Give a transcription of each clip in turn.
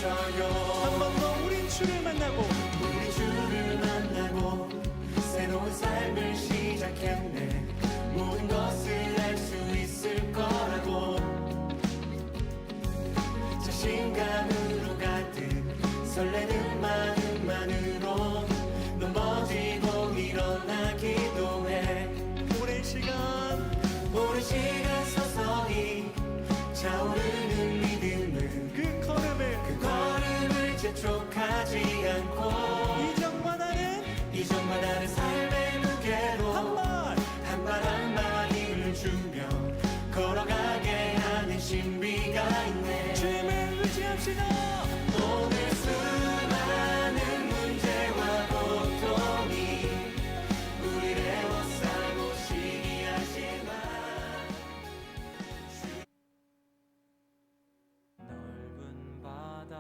한 번 더 우린 주를 만나고 새로운 삶을 시작했네. 모든 것을 알 수 있을 거라고 자신감으로 가득 설레는 마음만으로 넘어지고 일어나 기도해. 오랜 시간 서서히 차오르는 믿음은 그 걸음을 재촉하지 않고 이전만하는 삶의 무게로 한 발 한 발 힘을 주며 걸어가게 하는 신비가 있네. 주님을 의지합시다. 오늘 수많은 문제와 고통이 우리를 애워싸고 시기하지만 넓은 바다들이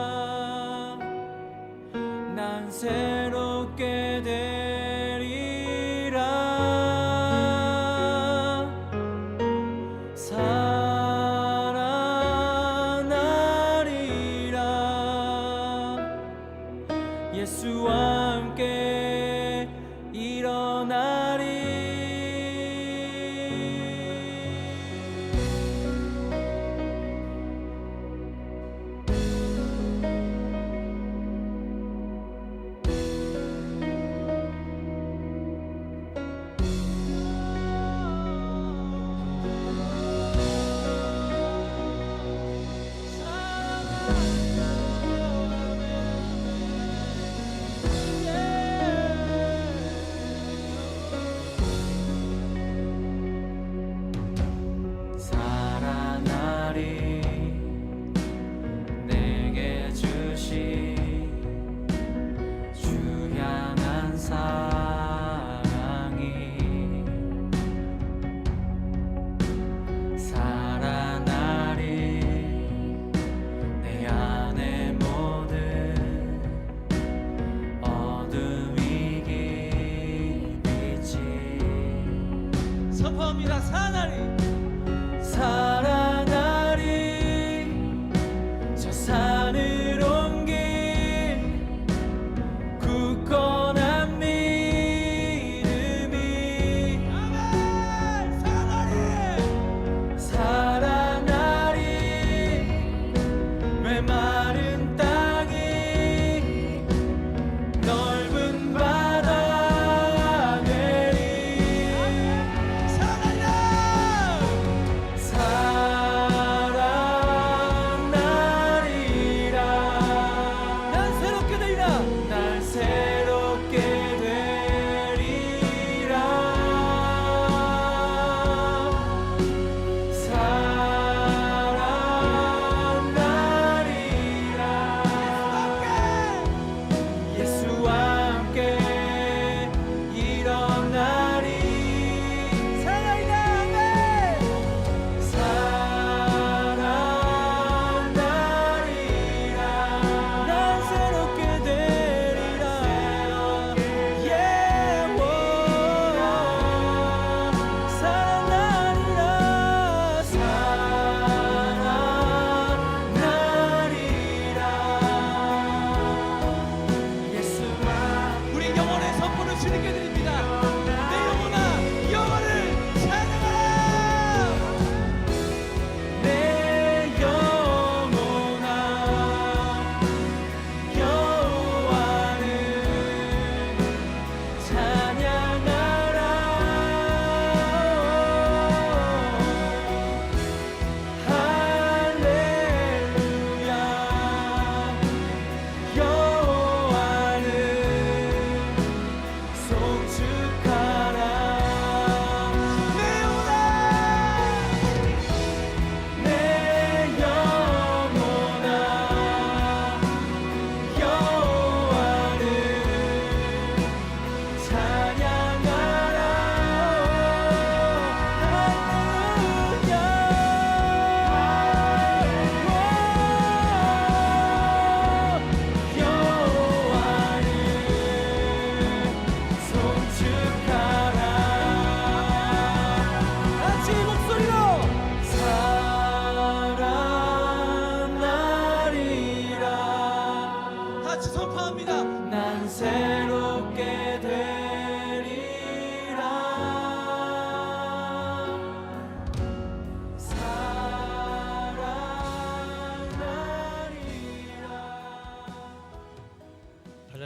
살아나리라. 난 새롭게 되리라. 살아나리라. 예수와 함께 일어나리. 내게 주신 주 향한 사랑이 살아나리. 내 안에 모든 어둠이 빛이 선포합니다. 살아나리. 저 산을 옮긴 굳건한 믿음이 살아나리. 메마른 땅이 넓은 바다 되리. 난 새롭게 되리라. 살아나리라.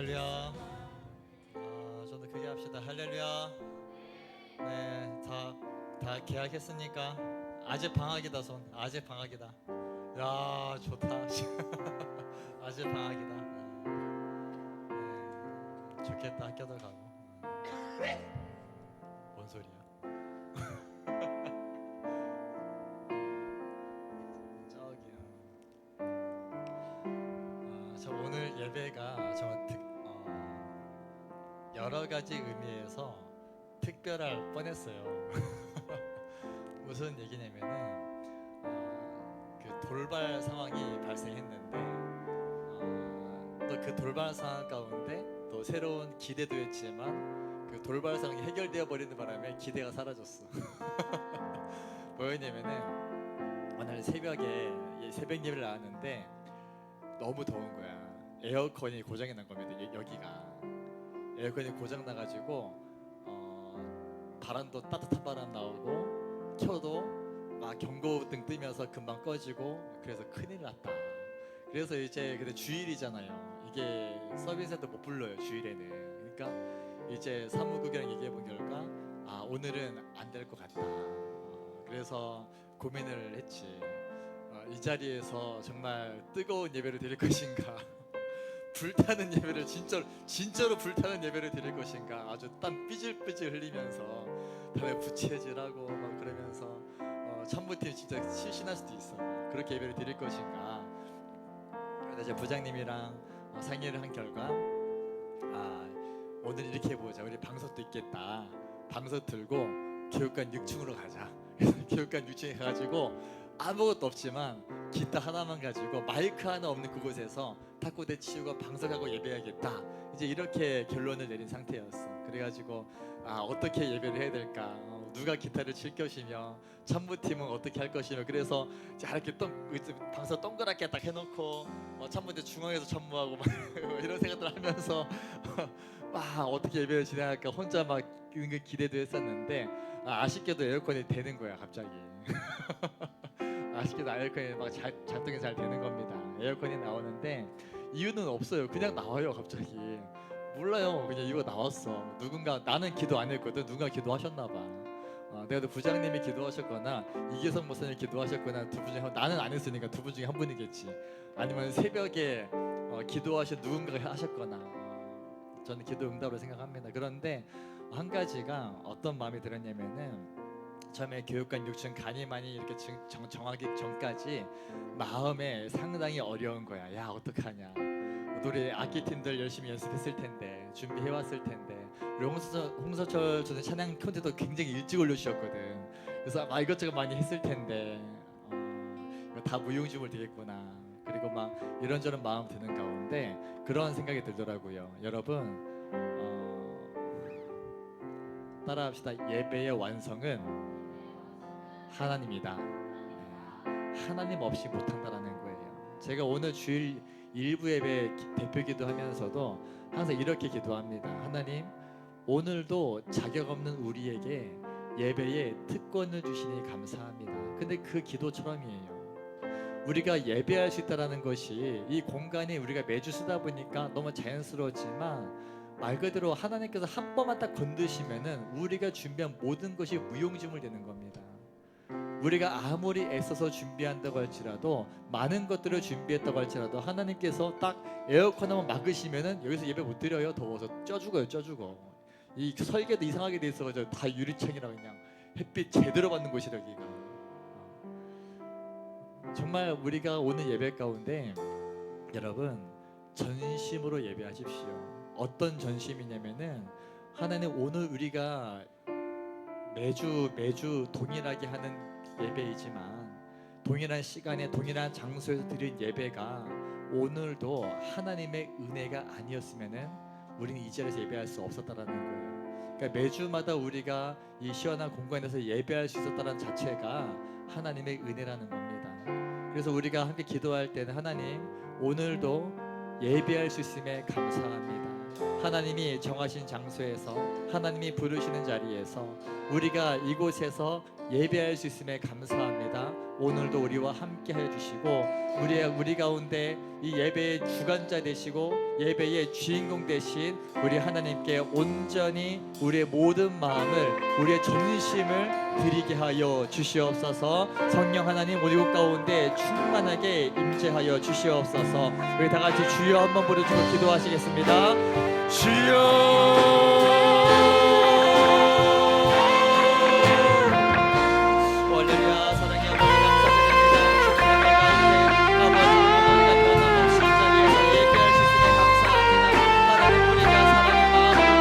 할렐루야. 좀 더 크게 합시다. 할렐루야. 네, 다 계약했습니까? 아직 방학이다 손. 아직 방학이다. 야, 좋다. 아직 방학이다. 네, 좋겠다. 학교도 가고. 뭔 소리야? 저기요. 저 오늘 예배가 여러 가지 의미에서 특별할 뻔했어요. 무슨 얘기냐면은 그 돌발 상황이 발생했는데 또 그 돌발 상황 가운데 또 새로운 기대도 했지만 그 돌발 상황이 해결되어 버리는 바람에 기대가 사라졌어. 뭐였냐면은 오늘 새벽에 새벽 예배를 나왔는데 너무 더운 거야. 에어컨이 고장이 난 겁니다. 여기가 에어컨이 고장 나가지고 바람도 따뜻한 바람 나오고 켜도 막 경고등 뜨면서 금방 꺼지고 그래서 큰일 났다. 그래서 이제 근데 주일이잖아요. 이게 서비스센터 못 불러요 주일에는. 그러니까 이제 사무국이랑 얘기해 본 결과 오늘은 안 될 것 같다. 그래서 고민을 했지. 이 자리에서 정말 뜨거운 예배를 드릴 것인가, 불타는 예배를 진짜로 불타는 예배를 드릴 것인가, 아주 땀 삐질삐질 흘리면서 다음에 부채질하고 막 그러면서 참모팀 진짜 실신할 수도 있어. 그렇게 예배를 드릴 것인가. 그래서 이제 부장님이랑 상의를 한 결과 오늘 이렇게 해보자. 우리 방석도 있겠다. 방석 들고 교육관 6층으로 가자. 그래서 교육관 6층에 가가지고 아무것도 없지만 기타 하나만 가지고 마이크 하나 없는 그곳에서 탁구대 치우고 방석하고 예배하겠다. 이제 이렇게 결론을 내린 상태였어. 그래가지고 어떻게 예배를 해야 될까, 누가 기타를 칠 것이며 참모팀은 어떻게 할 것이며, 그래서 이렇게 방석 동그랗게 딱 해놓고 참모팀 중앙에서 참모하고 막 이런 생각들 하면서 막 어떻게 예배를 진행할까 혼자 막 기대도 했었는데 아쉽게도 에어컨이 되는 거야 갑자기. 아쉽게도 에어컨이 막 작동이 잘 되는 겁니다. 에어컨이 나오는데 이유는 없어요. 그냥 나와요 갑자기. 몰라요. 그냥 이거 나왔어. 나는 기도 안 했거든. 누군가 기도하셨나 봐. 내가 부장님이 기도하셨거나 이계성 목사님이 기도하셨거나 두 분 중에 나는 안 했으니까 두 분 중에 한 분이겠지. 아니면 새벽에 기도하신 누군가가 하셨거나 저는 기도 응답으로 생각합니다. 그런데 한 가지가 어떤 마음이 들었냐면은 처음에 교육관 6층 가니만이 이렇게 정하기 전까지 마음에 상당히 어려운 거야. 야 어떡하냐. 우리 악기팀들 열심히 연습했을 텐데 준비해 왔을 텐데 우리 홍서철 저는 찬양 콘텐츠도 굉장히 일찍 올려주셨거든. 그래서 막 이것저것 많이 했을 텐데 이거 다 무용지물 되겠구나. 그리고 막 이런저런 마음 드는 가운데 그런 생각이 들더라고요. 여러분 따라합시다. 예배의 완성은 하나님이다. 하나님 없이 못한다라는 거예요. 제가 오늘 주일 일부 예배 대표 기도하면서도 항상 이렇게 기도합니다. 하나님 오늘도 자격 없는 우리에게 예배에 특권을 주시니 감사합니다. 근데 그 기도처럼이에요. 우리가 예배할 수 있다는 것이 이 공간이 우리가 매주 쓰다 보니까 너무 자연스러웠지만 말 그대로 하나님께서 한 번만 딱 건드시면은 우리가 준비한 모든 것이 무용지물 되는 겁니다. 우리가 아무리 애써서 준비한다고 할지라도 많은 것들을 준비했다고 할지라도 하나님께서 딱 에어컨 한번 막으시면은 여기서 예배 못 드려요. 더워서 쪄 죽어요. 이 설계도 이상하게 돼 있어가지고 다 유리창이라 그냥 햇빛 제대로 받는 곳이라 여기가. 정말 우리가 오늘 예배 가운데 여러분 전심으로 예배하십시오. 어떤 전심이냐면은 하나님 오늘 우리가 매주 동일하게 하는 예배이지만 동일한 시간에 동일한 장소에서 드린 예배가 오늘도 하나님의 은혜가 아니었으면은 우리는 이 자리에서 예배할 수 없었다라는 거예요. 그러니까 매주마다 우리가 이 시원한 공간에서 예배할 수 있었다는 자체가 하나님의 은혜라는 겁니다. 그래서 우리가 함께 기도할 때는 하나님 오늘도 예배할 수 있음에 감사합니다. 하나님이 정하신 장소에서 하나님이 부르시는 자리에서 우리가 이곳에서 예배할 수 있음에 감사합니다. 오늘도 우리와 함께해 주시고 우리 가운데 이 예배의 주관자 되시고 예배의 주인공 되신 우리 하나님께 온전히 우리의 모든 마음을 우리의 전심을 드리게 하여 주시옵소서. 성령 하나님 우리 곳 가운데 충만하게 임재하여 주시옵소서. 우리 다 같이 주여 한번 부르시고 기도하시겠습니다. 주여 할렐루야. 사랑의 아버지 감사드립니다. 주님의 가운데 아버지 우리가 변함없이 이 자리에서 예배할 수 있음에 감사합니다. 하나님 우리가 사랑의 마음으로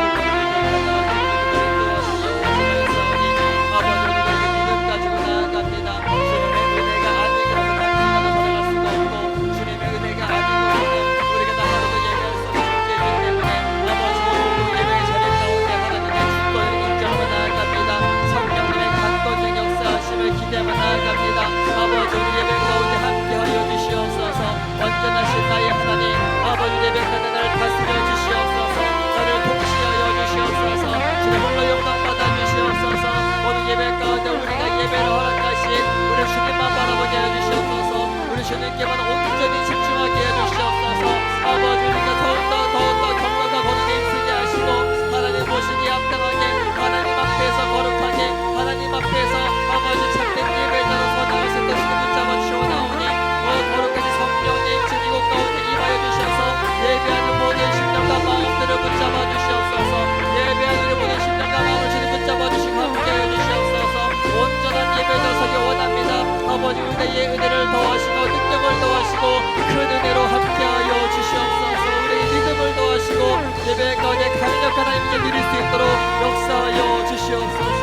아버지 우리가 믿음 가지고 나아갑니다. 주님의 은혜가 아니고서는 하나님과 살아갈 수가 없고 주님의 은혜가 아니고서는 우리가 나 하루도 예배할 수 없는 존재이기 때문에 아버지 오늘도 예배의 자리 가운데 하나님의 주권을 인정하며 나아갑니다. 성령님의 감동적 역사하심을 기대하며 나아갑니다. 아버지 우리 예배 가운데 함께하여 주시옵소서. 완전하신 나의 하나님 아버지 예배하는 나를 다스려 주시옵소서. 나를 통치하여 주시옵소서. 주님 홀로 영광 받아 주시옵소서. 오늘 예배 가운데 우리가 예배를 허락하신 우리 주님만 바라보게 해 주시옵소서. 우리 주님께만 온전히 집중하게 해 주시옵소서. 아버지 우리가 더욱더 경건과 거룩에 힘쓰게 하시고 하나님 모시기 합당하게 하나님 앞에서 거룩하게 하나님 앞에서 아버지 참된 예배자로 선하을 세우시는 붙잡아 주시오나오니 거룩하신 성령님 지금 이곳 가운데 임하여 주셔서 예배하는 모든 심령과 마음들을 붙잡아 주시옵소서. 예배하는 우리 모든 심령과 마음을 주님 붙잡아 주시고 함께하여 주시옵소서. 온전한 예배자 서기 원합니다. 아버지 우리의 은혜를 더하시고 능력을 더하시고 큰 은혜로 함께하여 주시옵소서. 우리의 믿음을 더하시고 예배 가운데 강력한 하나님께 드릴 수 있도록 역사하여 주시옵소서.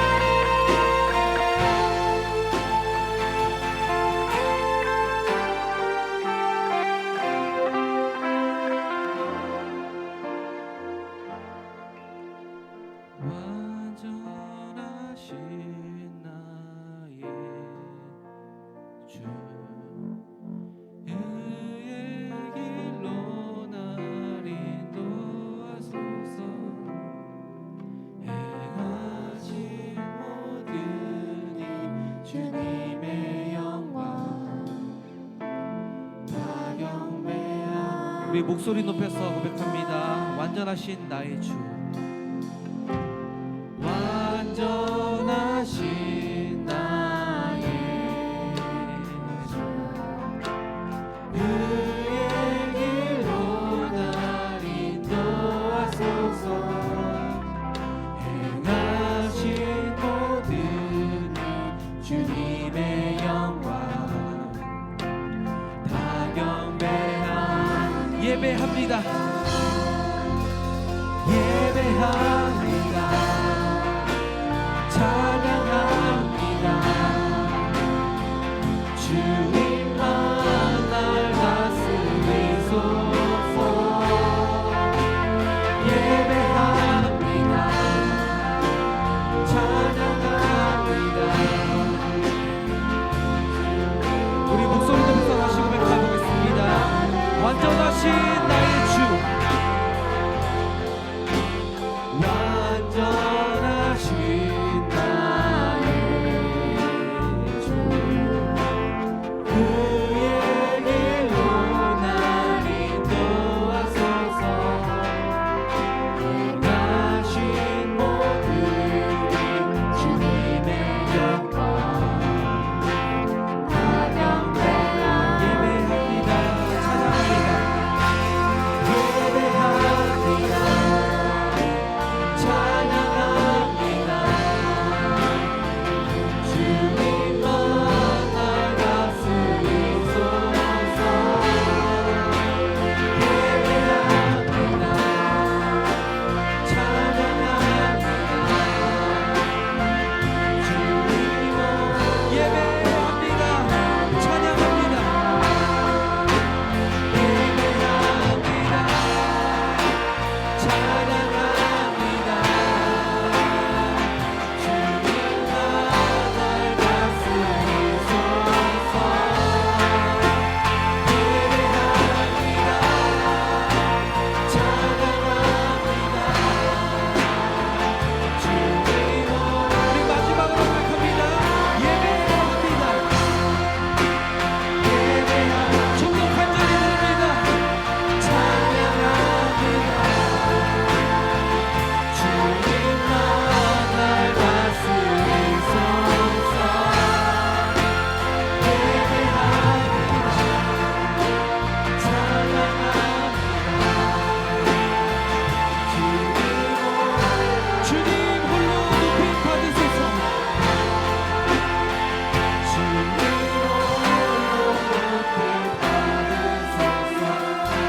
완전하신 나의 주 의의 길로 날 인도하소서. 행하신 모든 일 주님의 영광 다 경배하리. 우리 목소리 높여서 고백합니다. 완전하신 나의 주 완전하신 나의 주 의의 길로 날 인도하소서. 행하신 모든 일 주님의 영광 다 경배한 예배합니다. 예배합니다. 찬양합니다. 주님만 날 다스리소서. 예배합니다. 찬양합니다. 우리 목소리 높여서 다시 고백해보겠습니다. 완전하신 나의 주 완전하신 나의 주 그의 길로 날 인도하소서. 행하신 모든 일 주님의 영광 다 경배하리. 예배합니다. 찬양합니다.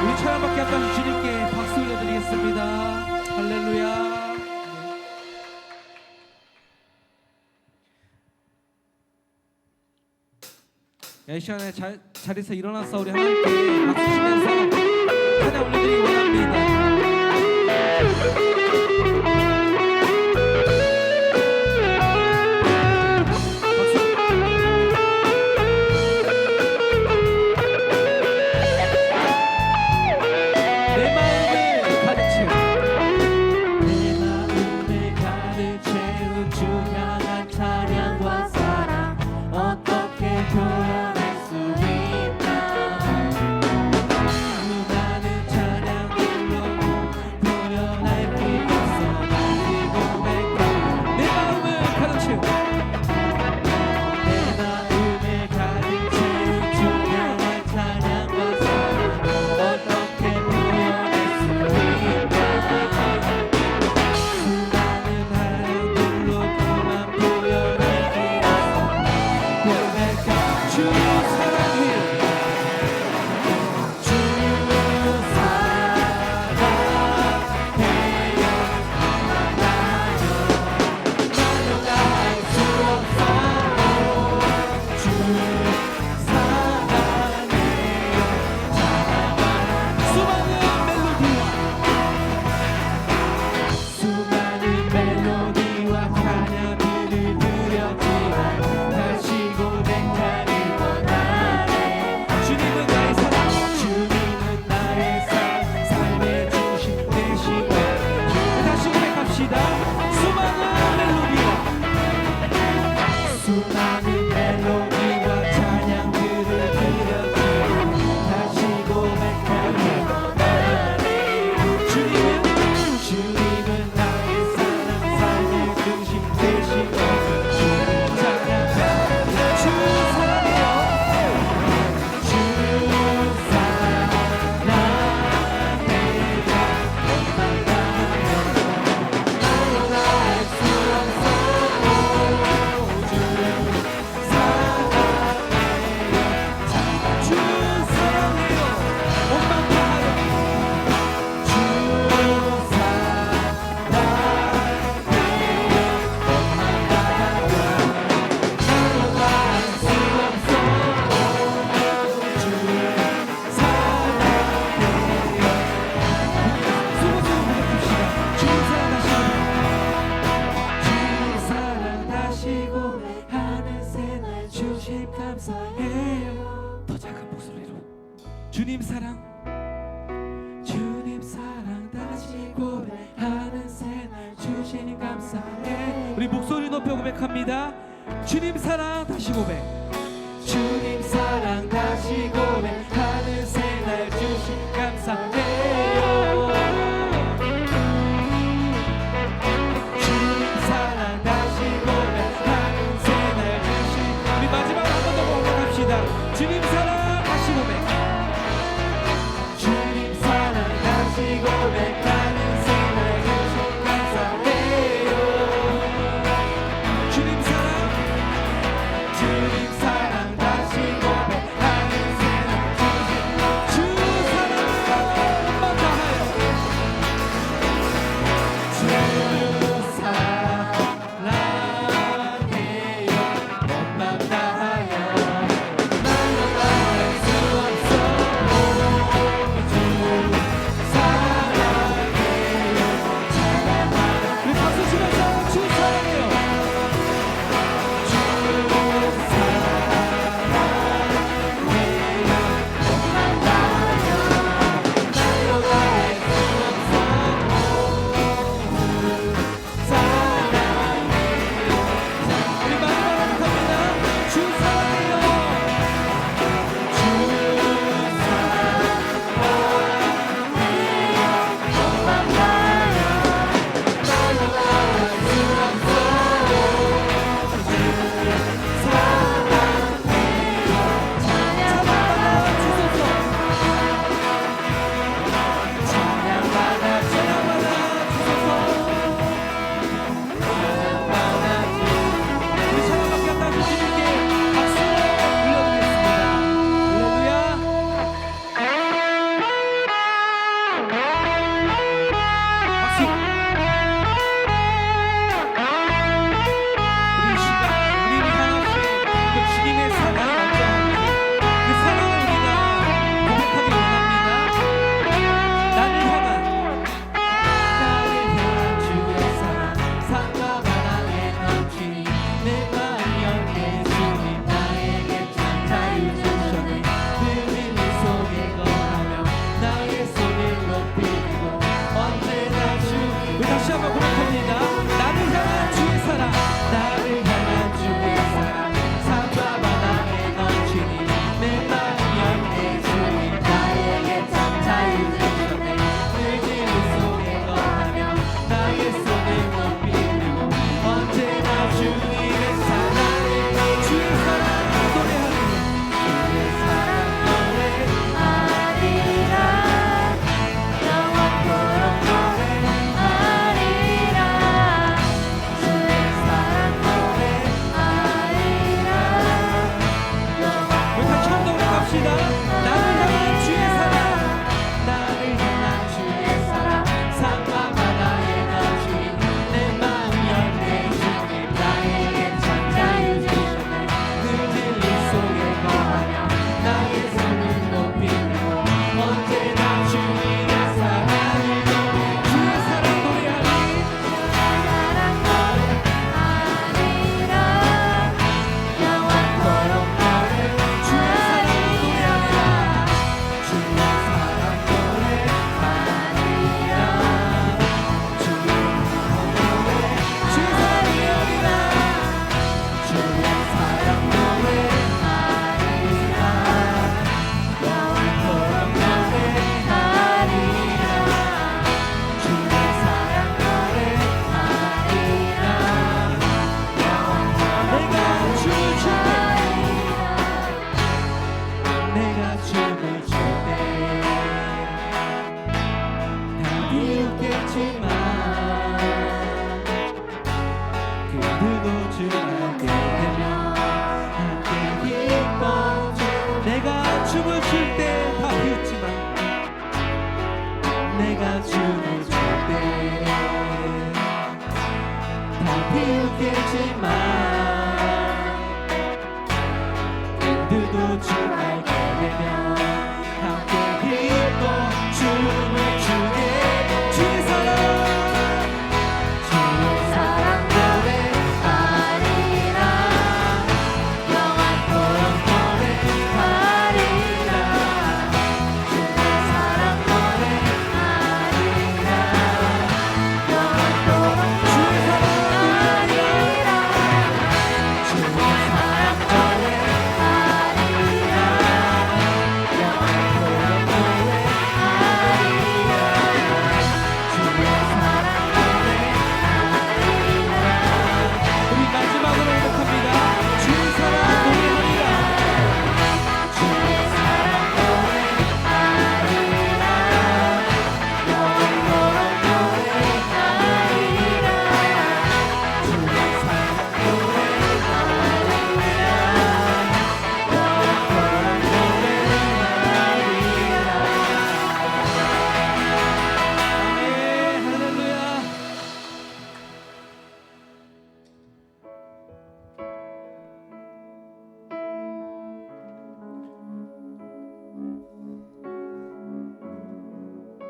우리 찬양받게 합당 주님께 박수 올려드리겠습니다. 할렐루야. 이 시간에 자리에서 일어나서 우리 하나님께 박수 치면서 찬양 올려드리기 원합니다. 주님 사랑 다시 고백하는 새날 주시니 감사해. 우리 목소리 높여 고백합니다. 주님 사랑 다시 고백. 주님 사랑 다시 고백하는 새날 주시니 감사해요. 주님 사랑 다시 고백하는 새날 주시니. 우리 마지막 한 번 더 고백합시다. 주님 사랑 다시 고백. 고백하는 새날 주신 감사해요. 주님 사랑 다시 고백하는 새날 내가 춤을 출 때 다 비웃겠지만 그들도 춤 알게 되면 함께 기뻐 춤을 추게 주의 사랑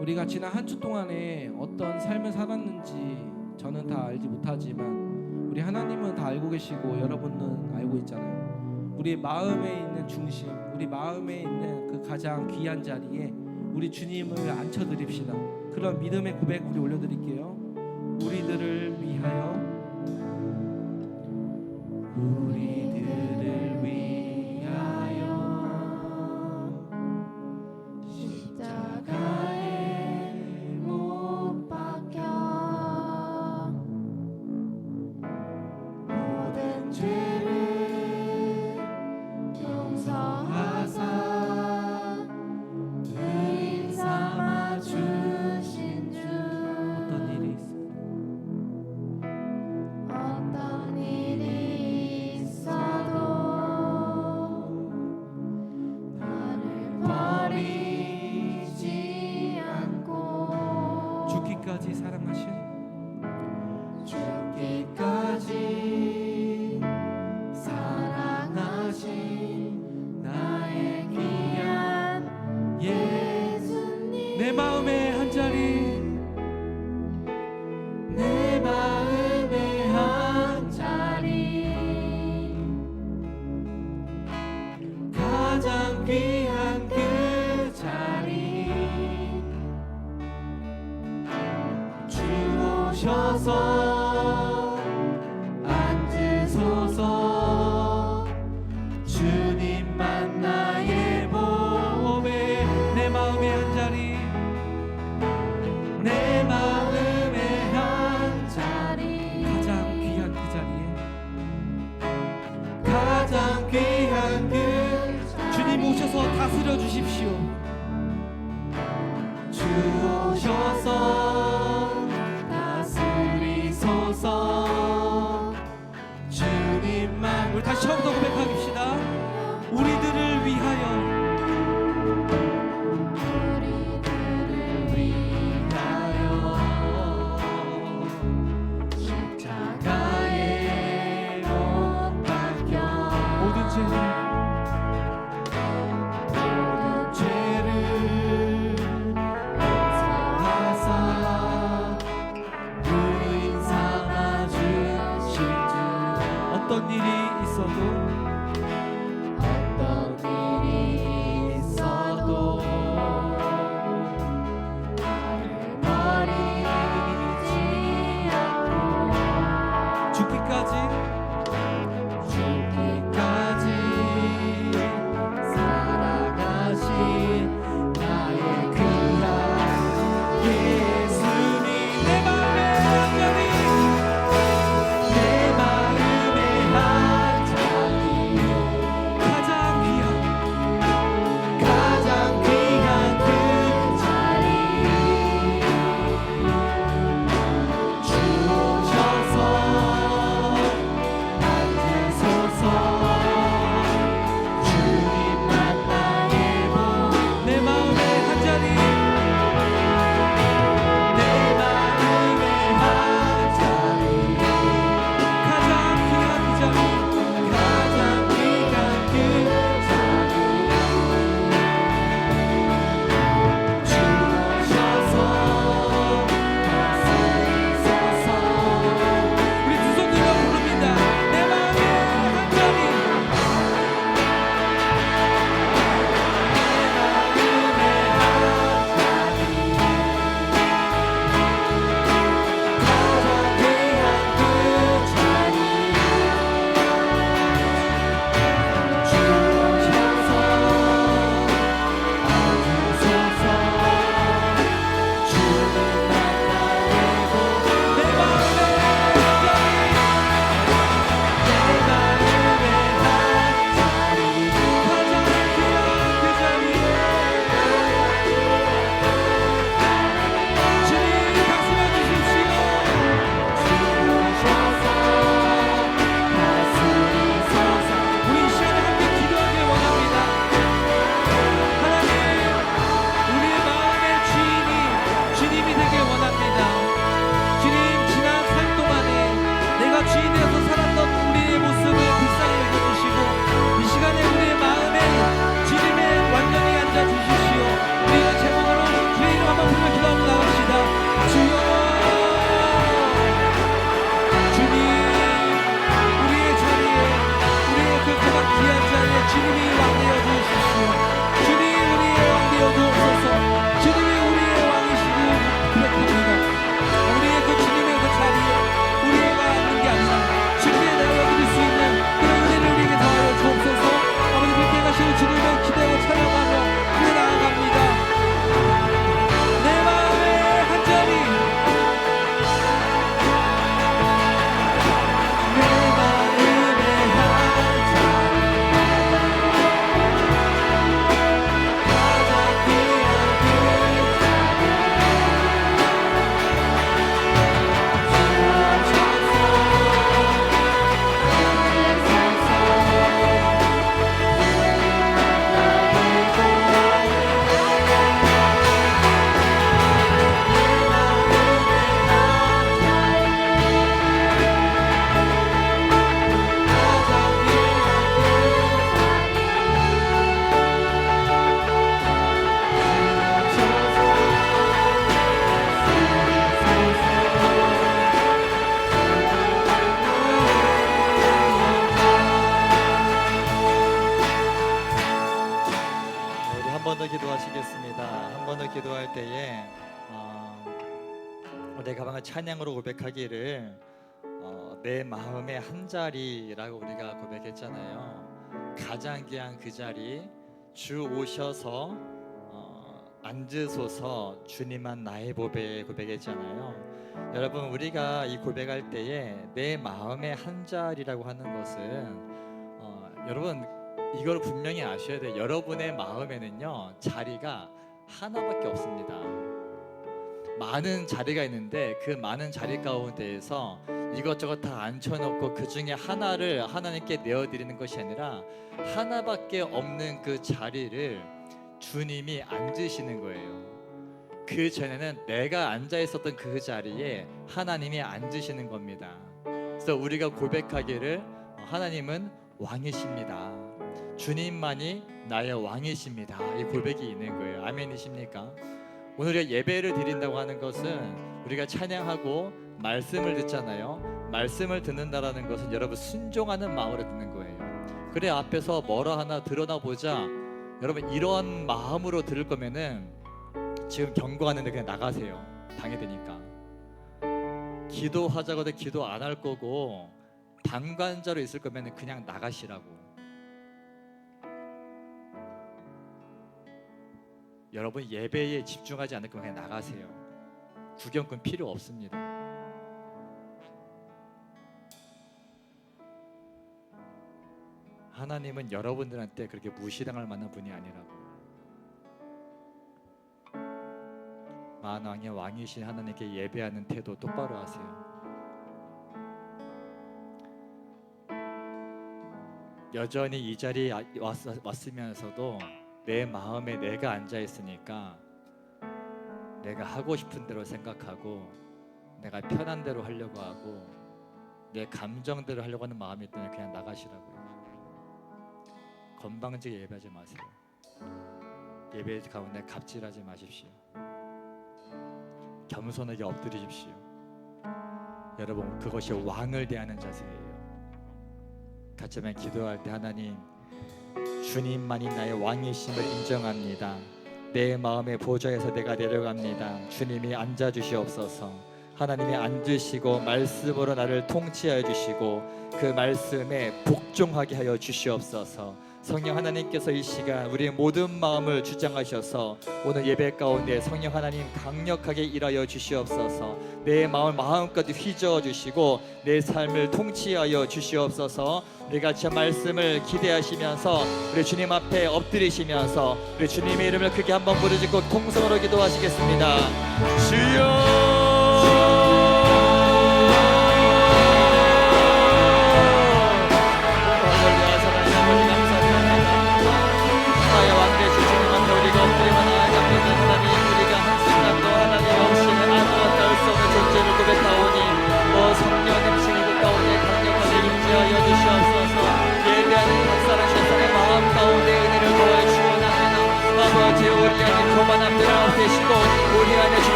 우리가 지난 한 주 동안에 어떤 삶을 살았는지 저는 다 알지 못하지만 우리 하나님은 다 알고 계시고 여러분은 알고 있잖아요. 우리 마음에 있는 중심, 우리 마음에 있는 그 가장 귀한 자리에 우리 주님을 앉혀드립시다. 그런 믿음의 고백 우리 올려드릴게요. 우리들을 위하여, 우리들을 위하여 십자가에 못 박혀 모든 죄를 용서하사 의인 삼아 주신 주 어떤 일이 있어 어떤 일이 있어도 나를 버리지 않고 죽기까지 사랑하신 죽기까지 사랑하신 나의 귀한 예수님 내 마음의 한 자리, 내 마음의 한 자리 가장 귀한 그 자리 주 오셔서 앉으소서 주님만 나의 몸에 내 마음의 한 자리, 내 마음의 한 자리 가장 귀한 그 자리에 가장 귀한 그 자리 주님 오셔서 다스려 주십시오. 주 오셔서 다스리소서 주님만 우리 다시 처음부터 고백하깁시다. 우리들을 위하여, 우리들을 위하여 십자가에 못 박혀 모든 죄를 모든 죄를 용서하사 의인 삼아 주신 주 어떤 일이 있어도 기도할 때에 내가 방금 찬양으로 고백하기를 내 마음의 한 자리라고 우리가 고백했잖아요. 가장 귀한 그 자리, 주 오셔서 앉으소서 주님만 나의 보배 고백했잖아요. 여러분, 우리가 이 고백할 때에 내 마음의 한 자리라고 하는 것은 여러분 이걸 분명히 아셔야 돼요. 여러분의 마음에는요 자리가 하나밖에 없습니다. 많은 자리가 있는데 그 많은 자리 가운데에서 이것저것 다 앉혀놓고 그 중에 하나를 하나님께 내어드리는 것이 아니라 하나밖에 없는 그 자리를 주님이 앉으시는 거예요. 그 전에는 내가 앉아 있었던 그 자리에 하나님이 앉으시는 겁니다. 그래서 우리가 고백하기를 하나님은 왕이십니다. 주님만이 나의 왕이십니다. 이 고백이 있는 거예요. 아멘이십니까? 오늘 우리가 예배를 드린다고 하는 것은 우리가 찬양하고 말씀을 듣잖아요. 말씀을 듣는다라는 것은 여러분 순종하는 마음으로 듣는 거예요. 그래 앞에서 뭐라 하나 드러나 보자. 여러분 이런 마음으로 들을 거면은 지금 경고하는데 그냥 나가세요. 방해되니까. 기도하자고도 기도 안 할 거고 방관자로 있을 거면은 그냥 나가시라고. 여러분 예배에 집중하지 않을 거면 그냥 나가세요. 구경꾼 필요 없습니다. 하나님은 여러분들한테 그렇게 무시당할 만한 분이 아니라고. 만왕의 왕이신 하나님께 예배하는 태도 똑바로 하세요. 여전히 이 자리에 왔으면서도 내 마음에 내가 앉아 있으니까 내가 하고 싶은 대로 생각하고 내가 편한 대로 하려고 하고 내 감정대로 하려고 하는 마음이 있다면 그냥 나가시라고요. 건방지게 예배하지 마세요. 예배 가운데 갑질하지 마십시오. 겸손하게 엎드리십시오. 여러분 그것이 왕을 대하는 자세예요. 같이 한번 기도할 때 하나님 주님만이 나의 왕이심을 인정합니다. 내 마음의 보좌에서 내가 내려갑니다. 주님이 앉아주시옵소서. 하나님이 앉으시고 말씀으로 나를 통치하여 주시고 그 말씀에 복종하게 하여 주시옵소서. 성령 하나님께서 이 시간 우리의 모든 마음을 주장하셔서 오늘 예배 가운데 성령 하나님 강력하게 일하여 주시옵소서. 내 마음을 마음껏 휘저어 주시고 내 삶을 통치하여 주시옵소서. 우리 같이 말씀을 기대하시면서 우리 주님 앞에 엎드리시면서 우리 주님의 이름을 크게 한번 부르짖고 통성으로 기도하시겠습니다. 주여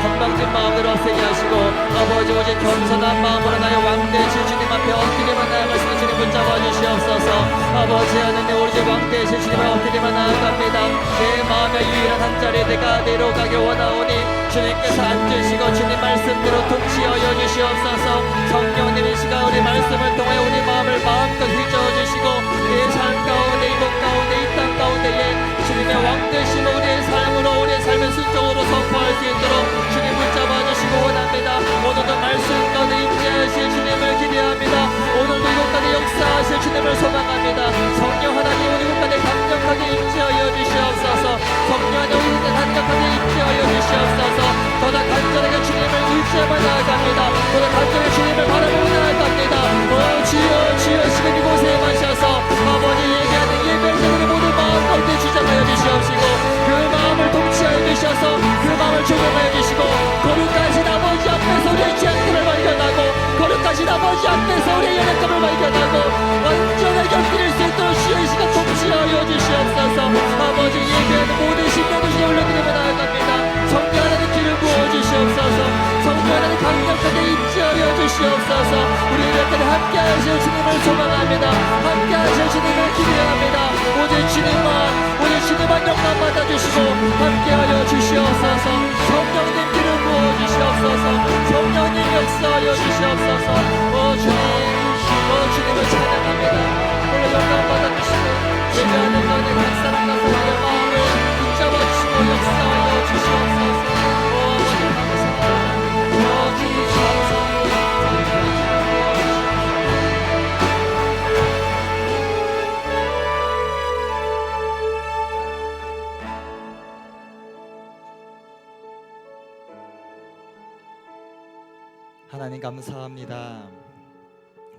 건방진 마음으로 없애게 하시고 아버지 오직 겸손한 마음으로 나의 왕 되실 주님 앞에 엎드리만 나아갈 수 있는 주님 붙잡아 주시옵소서. 아버지 하나님 오직 왕 되실 주님 앞에 엎드리만 나아갑니다. 내 마음의 유일한 한 자리에 내가 내려가길 원하오니 주님께서 앉으시고 주님 말씀대로 통치하여 주시옵소서. 성령님 이 시간 우리 말씀을 통해 우리 마음을 마음껏 휘저어 주시고 내 삶 가운데 이곳 가운데 이 땅 가운데에 주님의 왕 되심을 우리의 삶으로 우리의 삶의 순종으로 선포할 수 있도록 주님 붙잡아 주시고 원합니다. 오늘도 말씀 가운데 임재하실 주님을 기대합니다. 오늘도 이곳 가운데 역사하실 주님을 소망합니다. 성령 하나님 우리 이곳 가운데 강력하게 임재하여 주시옵소서. 성령 하나님 우리 이곳 가운데 강력하게 임재하여 주시옵소서. 더더 간절하게 주님을 의지하며 나아갑니다. 더더 간절하게 주님을 바라보고 나아갑니다. 주여 주여 지금 이곳에 마셔서 아버지 얘기하는 예배자들의 모든 마음 가운데 주장하여 주시옵시고 그 마음을 통치하여 주셔서 그 마음을 조명하여 주시고 거룩하신 아버지 앞에서 우리의 죄악들을 발견하고 거룩하신 아버지 앞에서 우리의 연약함을 발견하고 완전하게 엎드릴 수 있도록 주여 이 시간 통치하여 주시옵소서. 아버지 예배하는 모든 심령을 주여 올려드리며 나아갑니다. 성령 하나님 기름 부어주시옵소서. 성령 하나님 강력하게 임재하여 주시옵소서. 우리 이렇게 함께 하실 주님을 소망합니다. 함께 하실 주님을 기대합니다. 오직 주님만 영광 받아주시고 함께하여 주시옵소서. 성령님 기름 부어 주시옵소서. 성령님 역사하여 주시옵소서. 주님을 찬양합니다. 오늘 영광 받아주시고 예배하는 너네 각 사람 각 사람의 마음을 붙잡아 주시고 역사하여 주시옵소서. 아버지 감사합니다. 주님 감사합니다. 하나님 감사합니다.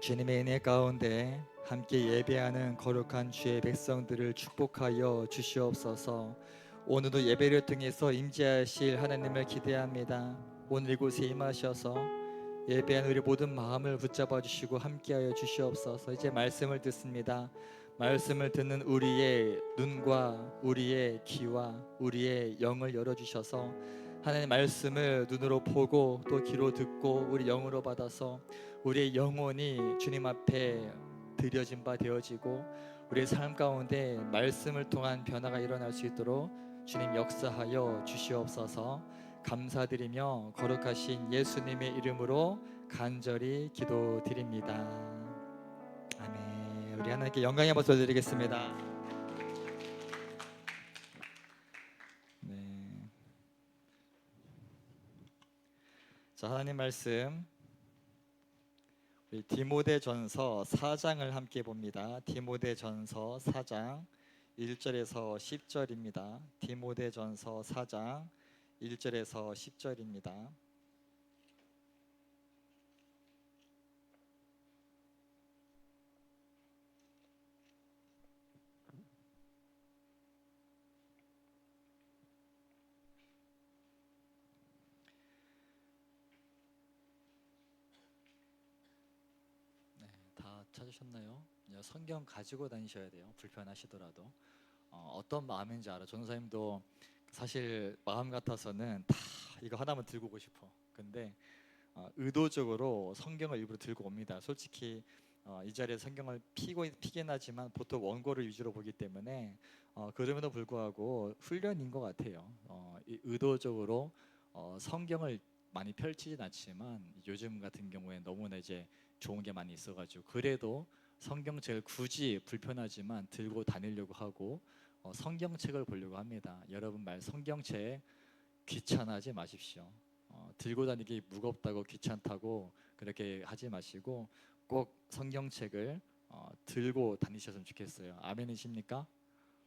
주님의 은혜 가운데 함께 예배하는 거룩한 주의 백성들을 축복하여 주시옵소서. 오늘도 예배를 통해서 임재하실 하나님을 기대합니다. 오늘 이곳에 임하셔서 예배하는 우리 모든 마음을 붙잡아 주시고 함께하여 주시옵소서. 이제 말씀을 듣습니다. 말씀을 듣는 우리의 눈과 우리의 귀와 우리의 영을 열어주셔서 하나님의 말씀을 눈으로 보고 또 귀로 듣고 우리 영으로 받아서 우리의 영혼이 주님 앞에 드려진 바 되어지고 우리의 삶 가운데 말씀을 통한 변화가 일어날 수 있도록 주님 역사하여 주시옵소서. 감사드리며 거룩하신 예수님의 이름으로 간절히 기도드립니다. 아멘. 우리 하나님께 영광의 박수 드리겠습니다. 네. 자, 하나님 말씀 우리 디모데전서 4장을 함께 봅니다. 디모데전서 4장 1절에서 10절입니다. 디모데전서 4장 1절에서 10절입니다. 다 찾으셨나요? 성경 가지고 다니셔야 돼요. 불편하시더라도 어떤 마음인지 알아. 전사님도 사실 마음 같아서는 다 이거 하나만 들고 오고 싶어. 근데 의도적으로 성경을 일부러 들고 옵니다. 솔직히 이 자리에 성경을 피긴 하지만 보통 원고를 위주로 보기 때문에 그럼에도 불구하고 훈련인 것 같아요. 의도적으로 성경을 많이 펼치진 않지만 요즘 같은 경우에 너무나 이제 좋은 게 많이 있어가지고 그래도 성경책을 굳이 불편하지만 들고 다니려고 하고 성경책을 보려고 합니다. 여러분 말 성경책 귀찮아하지 마십시오. 들고 다니기 무겁다고 귀찮다고 그렇게 하지 마시고 꼭 성경책을 들고 다니셨으면 좋겠어요. 아멘이십니까?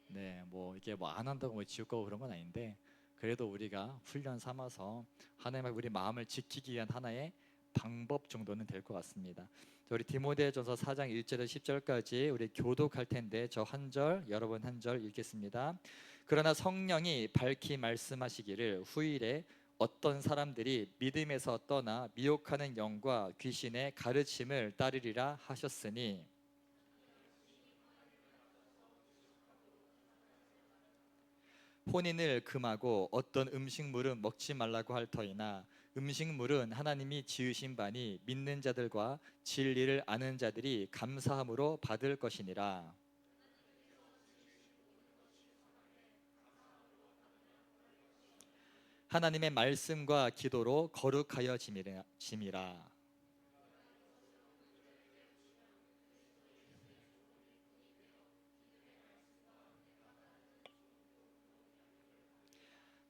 네, 뭐 이게 뭐 안 한다고 뭐 지옥 가고 그런 건 아닌데 그래도 우리가 훈련 삼아서 하나님의 우리 마음을 지키기 위한 하나의 방법 정도는 될 것 같습니다. 우리 디모데전서 4장 1절에서 10절까지 우리 교독할 텐데 저 한 절 여러분 한 절 읽겠습니다. 그러나 성령이 밝히 말씀하시기를 후일에 어떤 사람들이 믿음에서 떠나 미혹하는 영과 귀신의 가르침을 따르리라 하셨으니 혼인을 금하고 어떤 음식물은 먹지 말라고 할 터이나 음식물은 하나님이 지으신 바니 믿는 자들과 진리를 아는 자들이 감사함으로 받을 것이니라. 하나님의 말씀과 기도로 거룩하여 짐이라.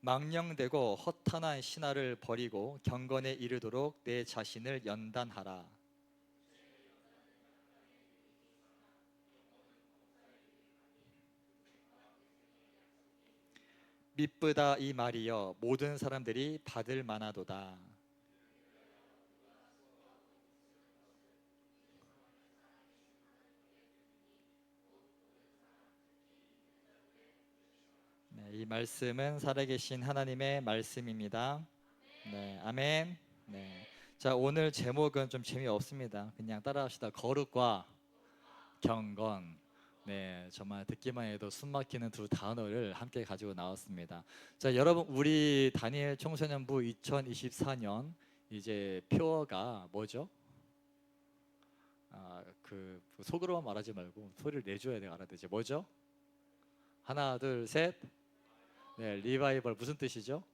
망령되고 허탄한 신화를 버리고 경건에 이르도록 내 자신을 연단하라. 미쁘다 이 말이여 모든 사람들이 받을 만하도다. 네, 이 말씀은 살아계신 하나님의 말씀입니다. 네, 아멘. 네. 자, 오늘 제목은 좀 재미없습니다. 그냥 따라합시다. 거룩과 경건. 네, 정말 듣기만 해도 숨막히는 두 단어를 함께 가지고 나왔습니다. 자, 여러분 우리 다니엘 청소년부 2024년 이제 표어가 뭐죠? 그 속으로만 말하지 말고 소리를 내줘야 돼 알아듣지. 뭐죠? 하나, 둘, 셋. 네, 리바이벌 무슨 뜻이죠?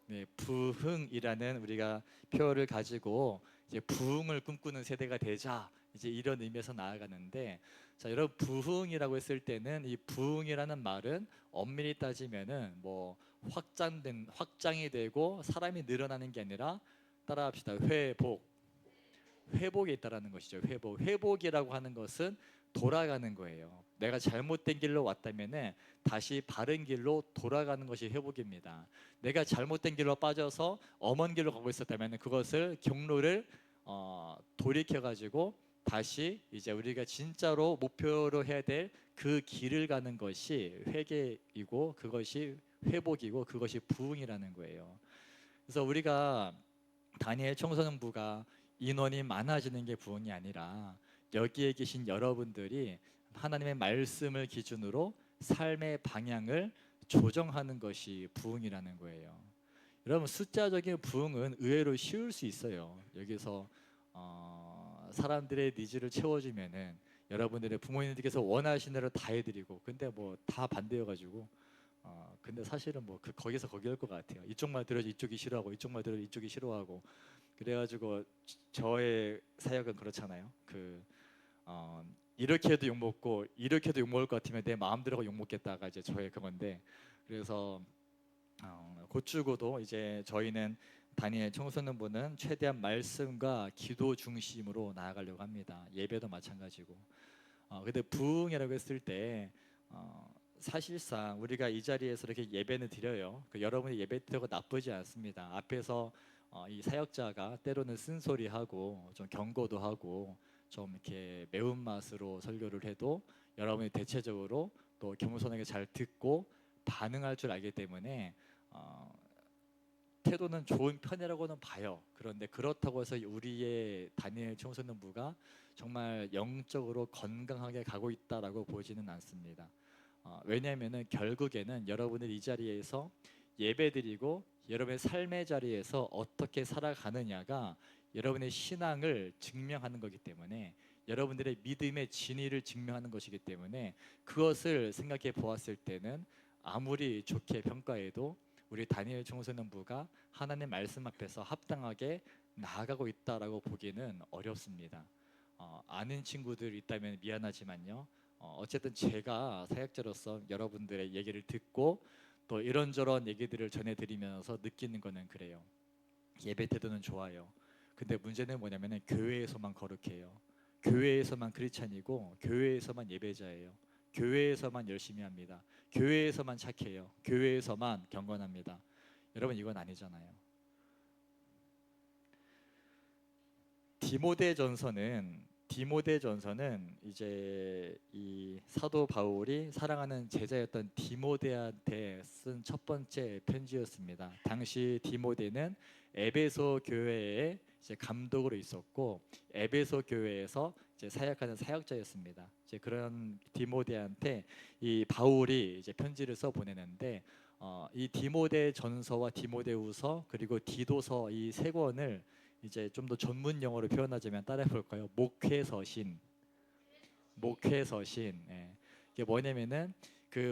네, 부흥이라는 우리가 표어를 가지고 이제 부흥을 꿈꾸는 세대가 되자 이제 이런 의미에서 나아가는데, 자, 여러분 부흥이라고 했을 때는 이 부흥이라는 말은 엄밀히 따지면은 뭐 확장이 되고 사람이 늘어나는 게 아니라, 따라합시다. 회복에 있다라는 것이죠. 회복이라고 하는 것은 돌아가는 거예요. 내가 잘못된 길로 왔다면은 다시 바른 길로 돌아가는 것이 회복입니다. 내가 잘못된 길로 빠져서 엄한 길로 가고 있었다면 그것을 경로를 돌이켜 가지고 다시 이제 우리가 진짜로 목표로 해야 될 그 길을 가는 것이 회개이고, 그것이 회복이고, 그것이 부흥이라는 거예요. 그래서 우리가 다니엘 청소년부가 인원이 많아지는 게 부흥이 아니라 여기에 계신 여러분들이 하나님의 말씀을 기준으로 삶의 방향을 조정하는 것이 부흥이라는 거예요. 여러분 숫자적인 부흥은 의외로 쉬울 수 있어요. 여기서 사람들의 니즈를 채워주면은 여러분들의 부모님들께서 원하시는 대로 다 해드리고, 근데 뭐 다 반대여가지고 근데 사실은 뭐 거기서 거기일 것 같아요. 이쪽만 들어도 이쪽이 싫어하고 이쪽만 들어도 이쪽이 싫어하고, 그래가지고 저의 사역은 그렇잖아요. 이렇게 해도 욕 먹고 이렇게 해도 욕 먹을 것 같으면 내 마음대로 욕 먹겠다가 이제 저의 그건데, 그래서 곧주고도 이제 저희는 다니엘 청소년부는 최대한 말씀과 기도 중심으로 나아가려고 합니다. 예배도 마찬가지고. 근데 부흥이라고 했을 때 사실상 우리가 이 자리에서 이렇게 예배는 드려요. 여러분이 예배 드리고 나쁘지 않습니다. 앞에서 이 사역자가 때로는 쓴소리하고 좀 경고도 하고 좀 이렇게 매운맛으로 설교를 해도 여러분이 대체적으로 또 겸손하게 잘 듣고 반응할 줄 알기 때문에 태도는 좋은 편이라고는 봐요. 그런데 그렇다고 해서 우리의 다니엘 청소년부가 정말 영적으로 건강하게 가고 있다라고 보지는 않습니다. 왜냐하면은 결국에는 여러분들 이 자리에서 예배드리고 여러분의 삶의 자리에서 어떻게 살아가느냐가 여러분의 신앙을 증명하는 거기 때문에, 여러분들의 믿음의 진위를 증명하는 것이기 때문에, 그것을 생각해 보았을 때는 아무리 좋게 평가해도 우리 다니엘 청소년부가 하나님 말씀 앞에서 합당하게 나아가고 있다라고 보기는 어렵습니다. 아는 친구들 있다면 미안하지만요. 어쨌든 제가 사역자로서 여러분들의 얘기를 듣고 또 이런저런 얘기들을 전해드리면서 느끼는 거는 그래요. 예배 태도는 좋아요. 근데 문제는 뭐냐면은 교회에서만 거룩해요. 교회에서만 크리스찬이고 교회에서만 예배자예요. 교회에서만 열심히 합니다. 교회에서만 착해요. 교회에서만 경건합니다. 여러분 이건 아니잖아요. 디모데전서는 이제 이 사도 바울이 사랑하는 제자였던 디모데한테 쓴 첫 번째 편지였습니다. 당시 디모데는 에베소 교회에 이제 감독으로 있었고 에베소 교회에서 이제 사역하는 사역자였습니다. 이제 그런 디모데한테 이 바울이 이제 편지를 써 보내는데, 이 디모데전서와 디모데후서 그리고 디도서 이 세 권을 이제 좀 더 전문 용어로 표현하자면 따라해 볼까요? 목회서신. 예. 이게 뭐냐면은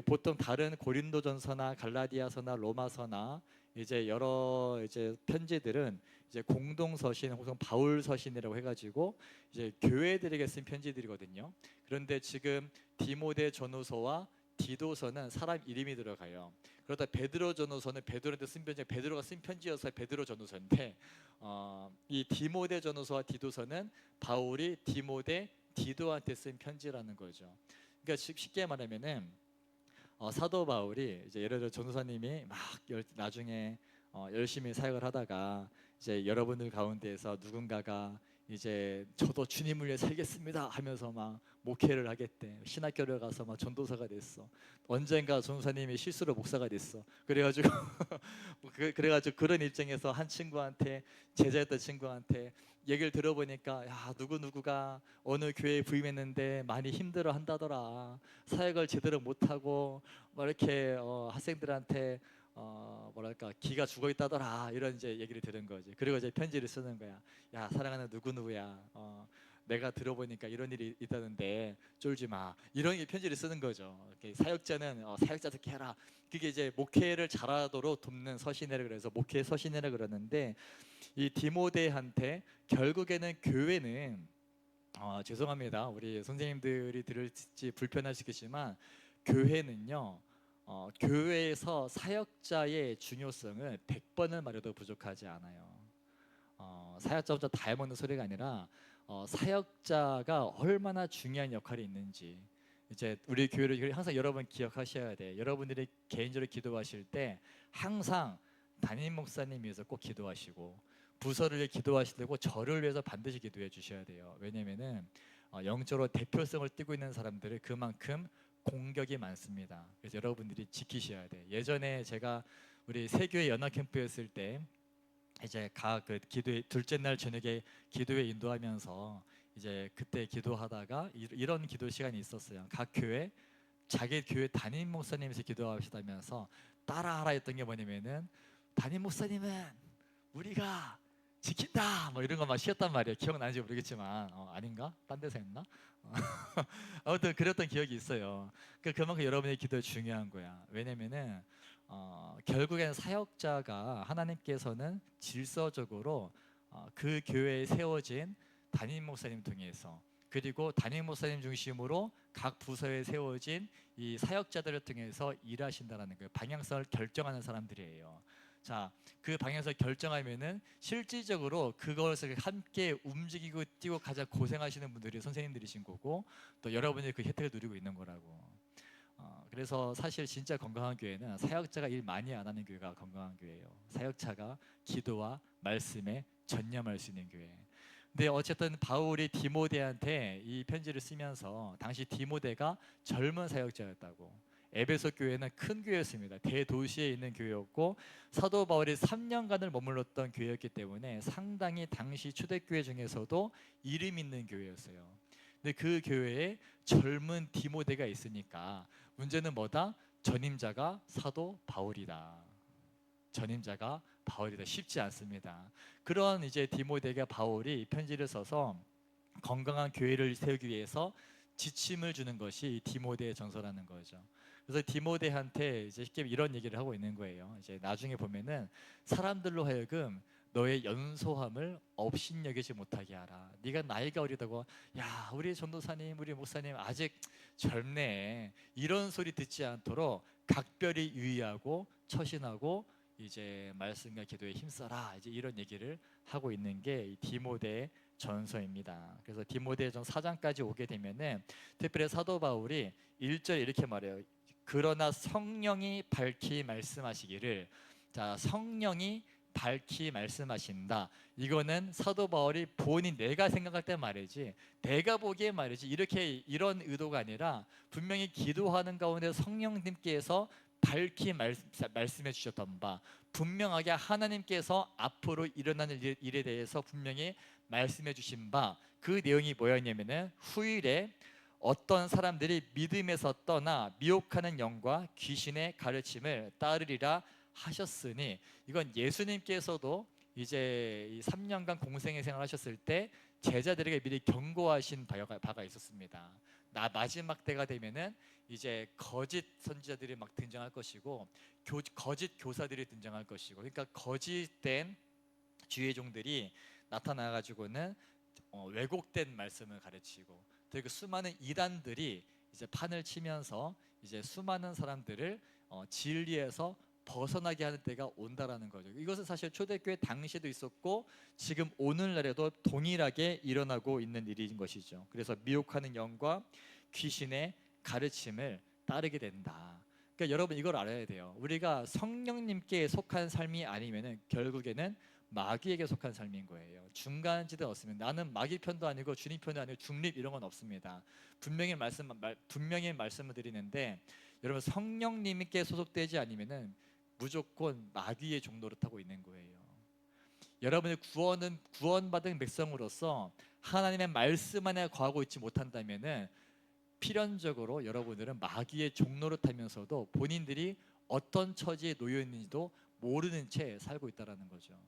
보통 다른 고린도전서나 갈라디아서나 로마서나 이제 여러 이제 편지들은 이제 공동서신 혹은 바울서신이라고 해가지고 이제 교회들에게 쓴 편지들이거든요. 그런데 지금 디모데 전후서와 디도서는 사람 이름이 들어가요. 그러다 베드로 전후서는 베드로한테 쓴 편지, 베드로가 쓴 편지여서 베드로 전후서인데, 이 디모데 전후서와 디도서는 바울이 디도한테 쓴 편지라는 거죠. 그러니까 쉽게 말하면은 사도 바울이 이제 예를 들어 전도사님이 막 나중에 열심히 사역을 하다가 이제 여러분들 가운데에서 누군가가 이제 저도 주님을 위해 살겠습니다 하면서 막 목회를 하겠대. 신학교를 가서 막 전도사가 됐어. 언젠가 전도사님이 실수로 목사가 됐어. 그래가지고 그런 입장에서 한 친구한테, 제자였던 친구한테 얘기를 들어보니까, 야, 누구누구가 어느 교회에 부임했는데 많이 힘들어 한다더라. 사역을 제대로 못하고 뭐 이렇게 학생들한테 뭐랄까 기가 죽어 있다더라, 이런 이제 얘기를 들은 거지. 그리고 이제 편지를 쓰는 거야. 야, 사랑하는 누구누구야, 내가 들어보니까 이런 일이 있다는데 쫄지 마. 이런 편지를 쓰는 거죠. 이렇게 사역자는 사역자답게 해라. 그게 이제 목회를 잘하도록 돕는 서신회라 그래서 목회 서신회라 그러는데 이 디모데한테 결국에는 교회는 죄송합니다. 우리 선생님들이 들을지 불편하시겠지만 교회는요. 교회에서 사역자의 중요성을 100번을 말해도 부족하지 않아요. 사역자 혼자 다 해먹는 소리가 아니라 사역자가 얼마나 중요한 역할이 있는지 이제 우리 교회를 항상 여러분 기억하셔야 돼. 여러분들이 개인적으로 기도하실 때 항상 담임 목사님 위해서 꼭 기도하시고 부서를 위해 기도하실 때고 저를 위해서 반드시 기도해 주셔야 돼요. 왜냐면은 영적으로 대표성을 띠고 있는 사람들은 그만큼 공격이 많습니다. 그래서 여러분들이 지키셔야 돼. 예전에 제가 우리 세교회 연합 캠프였을 때 이제 그 기도회 둘째 날 저녁에 기도회 인도하면서 이제 그때 기도하다가 이런 기도 시간이 있었어요. 각 교회 자기 교회 담임 목사님에서 기도하시다면서 따라하라 했던 게 뭐냐면은 담임 목사님은 우리가 지킨다 뭐 이런 거 막 쉬었단 말이에요. 기억나는지 모르겠지만 아닌가? 딴 데서 했나? 아무튼 그랬던 기억이 있어요. 그만큼 여러분의 기도 중요한 거야. 왜냐면은 결국엔 사역자가 하나님께서는 질서적으로 그 교회에 세워진 담임 목사님 통해서 그리고 담임 목사님 중심으로 각 부서에 세워진 이 사역자들을 통해서 일하신다라는 거예요. 방향성을 결정하는 사람들이에요. 자, 그 방향성을 결정하면은 실질적으로 그것을 함께 움직이고 뛰고 가장 고생하시는 분들이 선생님들이신 거고 또 여러분이 그 혜택을 누리고 있는 거라고. 그래서 사실 진짜 건강한 교회는 사역자가 일 많이 안 하는 교회가 건강한 교회예요. 사역자가 기도와 말씀에 전념할 수 있는 교회. 근데 어쨌든 바울이 디모데한테 이 편지를 쓰면서 당시 디모데가 젊은 사역자였다고. 에베소 교회는 큰 교회였습니다. 대도시에 있는 교회였고 사도 바울이 3년간을 머물렀던 교회였기 때문에 상당히 당시 초대교회 중에서도 이름 있는 교회였어요. 근데 그 교회에 젊은 디모데가 있으니까 문제는 뭐다? 전임자가 사도 바울이다. 전임자가 바울이다. 쉽지 않습니다. 그런 이제 디모데에게 바울이 편지를 써서 건강한 교회를 세우기 위해서 지침을 주는 것이 이 디모데의 전서라는 거죠. 그래서 디모데한테 이제 쉽게 이런 얘기를 하고 있는 거예요. 이제 나중에 보면은 사람들로 하여금 너의 연소함을 업신여기지 못하게 하라. 네가 나이가 어리다고 야 우리 전도사님 우리 목사님 아직 젊네 이런 소리 듣지 않도록 각별히 유의하고 처신하고 이제 말씀과 기도에 힘써라 이제 이런 얘기를 하고 있는 게 이 디모데 전서입니다. 그래서 디모데전 4장까지 오게 되면은 특별히 사도 바울이 1절 이렇게 말해요. 그러나 성령이 밝히 말씀하시기를. 자, 성령이 밝히 말씀하신다. 이거는 사도 바울이 본인 내가 생각할 때 말이지 내가 보기에 말이지 이렇게 이런 의도가 아니라 분명히 기도하는 가운데 성령님께서 밝히 말씀해 주셨던 바 분명하게 하나님께서 앞으로 일어나는 일에 대해서 분명히 말씀해 주신 바 그 내용이 뭐였냐면은 후일에 어떤 사람들이 믿음에서 떠나 미혹하는 영과 귀신의 가르침을 따르리라 하셨으니 이건 예수님께서도 이제 이 3년간 공생의 생활을 하셨을 때 제자들에게 미리 경고하신 바가 있었습니다. 나 마지막 때가 되면은 이제 거짓 선지자들이 막 등장할 것이고 거짓 교사들이 등장할 것이고 그러니까 거짓된 주의 종들이 나타나 가지고는 왜곡된 말씀을 가르치고 그리고 수많은 이단들이 이제 판을 치면서 이제 수많은 사람들을 진리에서 벗어나게 하는 때가 온다라는 거죠. 이것은 사실 초대교회 당시에도 있었고 지금 오늘날에도 동일하게 일어나고 있는 일인 것이죠. 그래서 미혹하는 영과 귀신의 가르침을 따르게 된다. 그러니까 여러분 이걸 알아야 돼요. 우리가 성령님께 속한 삶이 아니면은 결국에는 마귀에게 속한 삶인 거예요. 중간지대 없으면 나는 마귀 편도 아니고 주님 편도 아니고 중립 이런 건 없습니다. 분명히 말씀을 드리는데 여러분 성령님께 소속되지 않으면은 무조건 마귀의 종노릇 하고 있는 거예요. 여러분의 구원받은 백성으로서 하나님의 말씀 안에 거하고 있지 못한다면은 필연적으로 여러분들은 마귀의 종노릇하면서도 본인들이 어떤 처지에 놓여 있는지도 모르는 채 살고 있다는 거죠. 1 9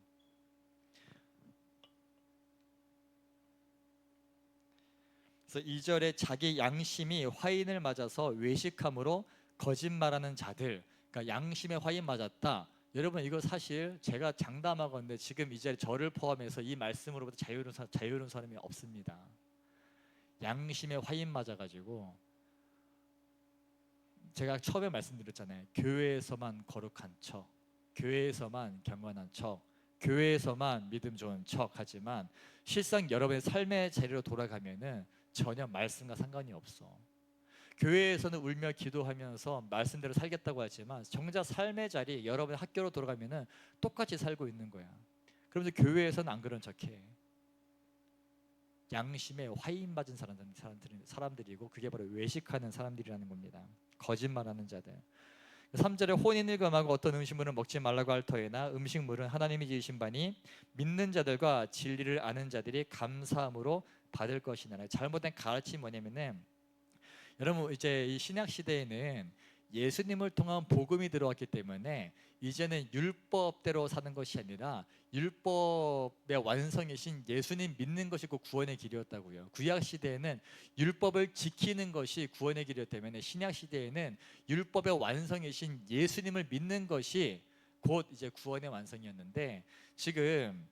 그래서 2절에 자기 양심이 화인을 맞아서 외식함으로 거짓말하는 자들, 그러니까 양심에 화인 맞았다. 여러분 이거 사실 제가 장담하건대 지금 이 자리에 저를 포함해서 이 말씀으로부터 자유로운 사람이 없습니다. 양심에 화인 맞아가지고 제가 처음에 말씀드렸잖아요. 교회에서만 거룩한 척, 교회에서만 경건한 척, 교회에서만 믿음 좋은 척 하지만 실상 여러분의 삶의 자리로 돌아가면은 전혀 말씀과 상관이 없어. 교회에서는 울며 기도하면서 말씀대로 살겠다고 하지만 정작 삶의 자리, 여러분의 학교로 돌아가면은 똑같이 살고 있는 거야. 그러면서 교회에서는 안 그런 척해. 양심에 화인 맞은 사람들이고 그게 바로 외식하는 사람들이라는 겁니다. 거짓말하는 자들. 3절에 혼인을 금하고 어떤 음식물은 먹지 말라고 할 터이나 음식물은 하나님이 지으신 바니 믿는 자들과 진리를 아는 자들이 감사함으로 받을 것이니라. 잘못된 가르침이 뭐냐면은 여러분 이제 이 신약 시대에는 예수님을 통한 복음이 들어왔기 때문에 이제는 율법대로 사는 것이 아니라 율법의 완성이신 예수님 믿는 것이 곧 구원의 길이었다고요. 구약 시대에는 율법을 지키는 것이 구원의 길이었기 때문에 신약 시대에는 율법의 완성이신 예수님을 믿는 것이 곧 이제 구원의 완성이었는데 지금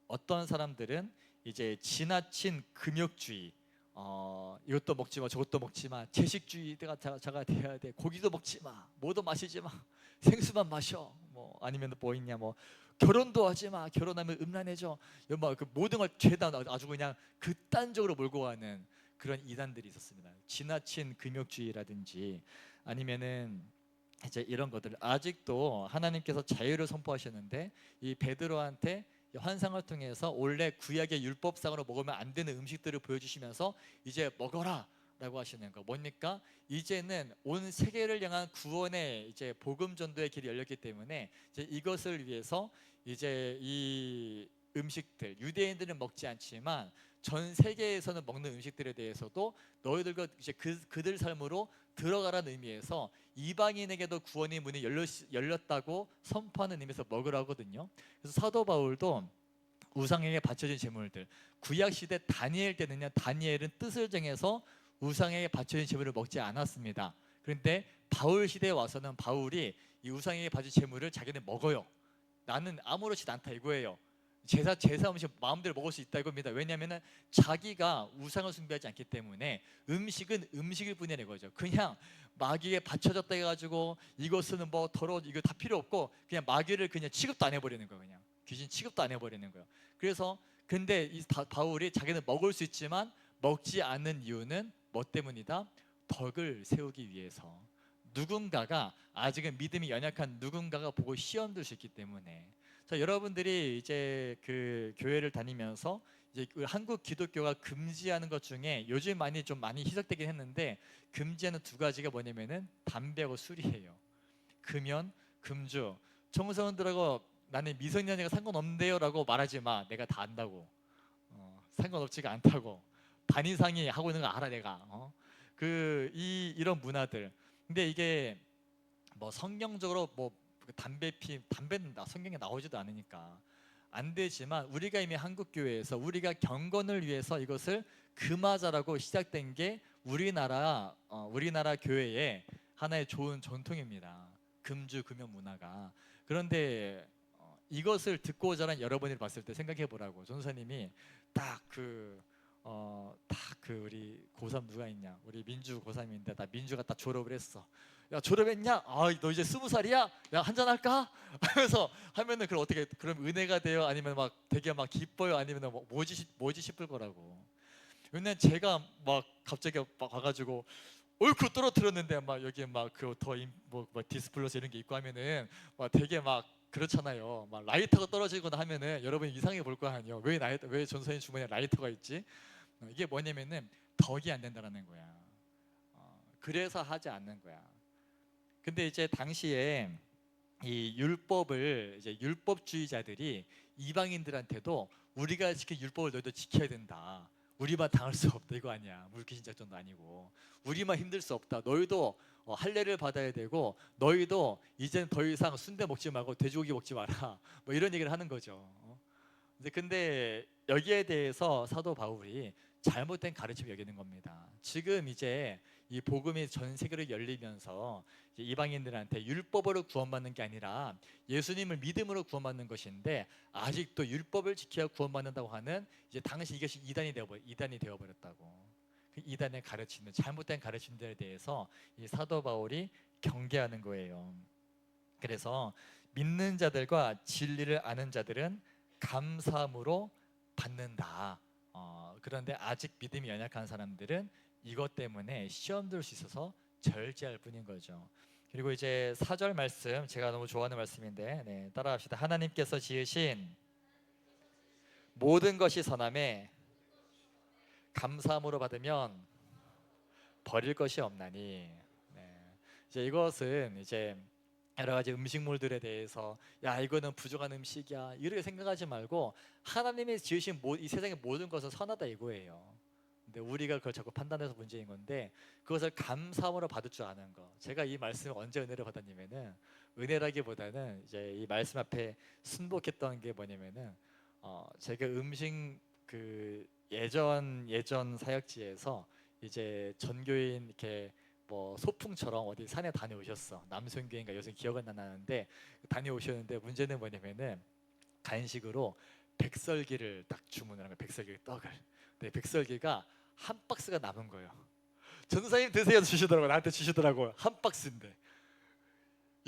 어떤 사람들은 이제 지나친 금욕주의, 이것도 먹지 마, 저것도 먹지 마, 채식주의가 자가 돼야 돼, 고기도 먹지 마, 뭐도 마시지 마, 생수만 마셔, 뭐 아니면 뭐 있냐, 뭐 결혼도 하지 마, 결혼하면 음란해져, 뭐 그 모든 걸 죄다 아주 그냥 극단적으로 몰고 가는 그런 이단들이 있었습니다. 지나친 금욕주의라든지 아니면은 이제 이런 것들 아직도 하나님께서 자유를 선포하셨는데 이 베드로한테 환상을 통해서 원래 구약의 율법상으로 먹으면 안 되는 음식들을 보여주시면서 이제 먹어라 라고 하시는 거 뭡니까? 이제는 온 세계를 향한 구원의 이제 복음 전도의 길이 열렸기 때문에 이제 이것을 위해서 이제 이 음식들 유대인들은 먹지 않지만 전 세계에서는 먹는 음식들에 대해서도 너희들과 이제 그들 삶으로 들어가라는 의미에서 이방인에게도 구원의 문이 열렸다고 선포하는 의미에서 먹으라거든요. 그래서 사도 바울도 우상에게 바쳐진 제물들, 구약 시대 다니엘 때는요, 다니엘은 뜻을 정해서 우상에게 바쳐진 제물을 먹지 않았습니다. 그런데 바울 시대에 와서는 바울이 이 우상에게 바쳐진 제물을 자기는 먹어요. 나는 아무렇지도 않다 이거예요. 제사 음식 마음대로 먹을 수 있다 이겁니다. 왜냐하면 자기가 우상을 숭배하지 않기 때문에 음식은 음식일 뿐이라는 거죠. 그냥 마귀에 바쳐졌다 해가지고 이것은 뭐 더러워 이거 다 필요 없고 그냥 마귀를 그냥 취급도 안 해버리는 거예요. 그냥 귀신 취급도 안 해버리는 거예요. 그래서 근데 이 바울이 자기는 먹을 수 있지만 먹지 않는 이유는 뭐 때문이다? 덕을 세우기 위해서. 누군가가 아직은 믿음이 연약한 누군가가 보고 시험 들 수 있기 때문에. 자, 여러분들이 이제 그 교회를 다니면서 이제 한국 기독교가 금지하는 것 중에 요즘 좀 많이 희석되긴 했는데 금지하는 두 가지가 뭐냐면은 담배하고 술이에요. 금연, 금주. 청소년들하고 나는 미성년자가 상관없는데요라고 말하지 마. 내가 다 안다고. 상관없지가 않다고. 반 이상이 하고 있는 거 알아 내가. 이런 문화들. 근데 이게 뭐 성경적으로 뭐 담배는 성경에 나오지도 않으니까 안 되지만 우리가 이미 한국 교회에서 우리가 경건을 위해서 이것을 금하자라고 시작된 게 우리나라 교회의 하나의 좋은 전통입니다. 금주 금연 문화가. 그런데 이것을 듣고 자란 여러분이 봤을 때 생각해 보라고. 전도사님이 딱 우리 고3 누가 있냐? 우리 민주 고3인데 나 민주가 딱 졸업을 했어. 야 졸업했냐? 너 이제 20살이야? 야 한잔 할까? 하면은 그럼 어떻게? 그럼 은혜가 돼요? 아니면 막 되게 막 기뻐요? 아니면 뭐 뭐지 싶을 거라고. 왜냐면 제가 막 갑자기 막 와가지고 얼굴 떨어뜨렸는데 막 여기 막 그 뭐 디스플러스 이런 게 있고 하면은 막 되게 막 그렇잖아요. 막 라이터가 떨어지거나 하면은 여러분이 이상하게 볼 거 아니에요. 왜 전선인 주머니에 라이터가 있지? 이게 뭐냐면은 덕이 안 된다라는 거야. 그래서 하지 않는 거야. 근데 이제 당시에 이 율법을 이제 율법주의자들이 이방인들한테도 우리가 지킨 율법을 너희도 지켜야 된다. 우리만 당할 수 없다 이거 아니야. 물귀신 작전도 아니고 우리만 힘들 수 없다. 너희도 할례를 받아야 되고 너희도 이제는 더 이상 순대 먹지 말고 돼지고기 먹지 마라. 뭐 이런 얘기를 하는 거죠. 근데 여기에 대해서 사도 바울이 잘못된 가르침을 여기는 겁니다. 지금 이제 이 복음이 전 세계로 열리면서 이제 이방인들한테 율법으로 구원받는 게 아니라 예수님을 믿음으로 구원받는 것인데, 아직도 율법을 지켜야 구원받는다고 하는 이제 당시 이것이 이단이 되어버렸다고. 그 이단의 가르침들, 잘못된 가르침들에 대해서 이 사도 바울이 경계하는 거예요. 그래서 믿는 자들과 진리를 아는 자들은 감사함으로 받는다. 그런데 아직 믿음이 연약한 사람들은 이것 때문에 시험 들 수 있어서 절제할 뿐인 거죠. 그리고 이제 4절 말씀, 제가 너무 좋아하는 말씀인데, 네, 따라합시다. 하나님께서 지으신 모든 것이 선함에 감사함으로 받으면 버릴 것이 없나니. 네. 이제 이것은 이제 여러 가지 음식물들에 대해서 야 이거는 부족한 음식이야 이렇게 생각하지 말고, 하나님이 지으신 이 세상의 모든 것은 선하다 이거예요. 근데 우리가 그걸 자꾸 판단해서 문제인 건데, 그것을 감사함으로 받을 줄 아는 거. 제가 이 말씀을 언제 은혜를 받았냐면은, 은혜라기보다는 이제 이 말씀 앞에 순복했던 게 뭐냐면은, 제가 음식 그 예전 사역지에서 이제 전교인 이렇게 뭐 소풍처럼 어디 산에 다녀오셨어. 남성교회인가 요새 기억은 안 나는데 다녀오셨는데, 문제는 뭐냐면은 간식으로 백설기를 딱 주문을 한 거예요. 백설기 떡을. 네, 백설기가 한 박스가 남은 거예요. 전사님 드세요 주시더라고. 나한테 주시더라고. 한 박스인데,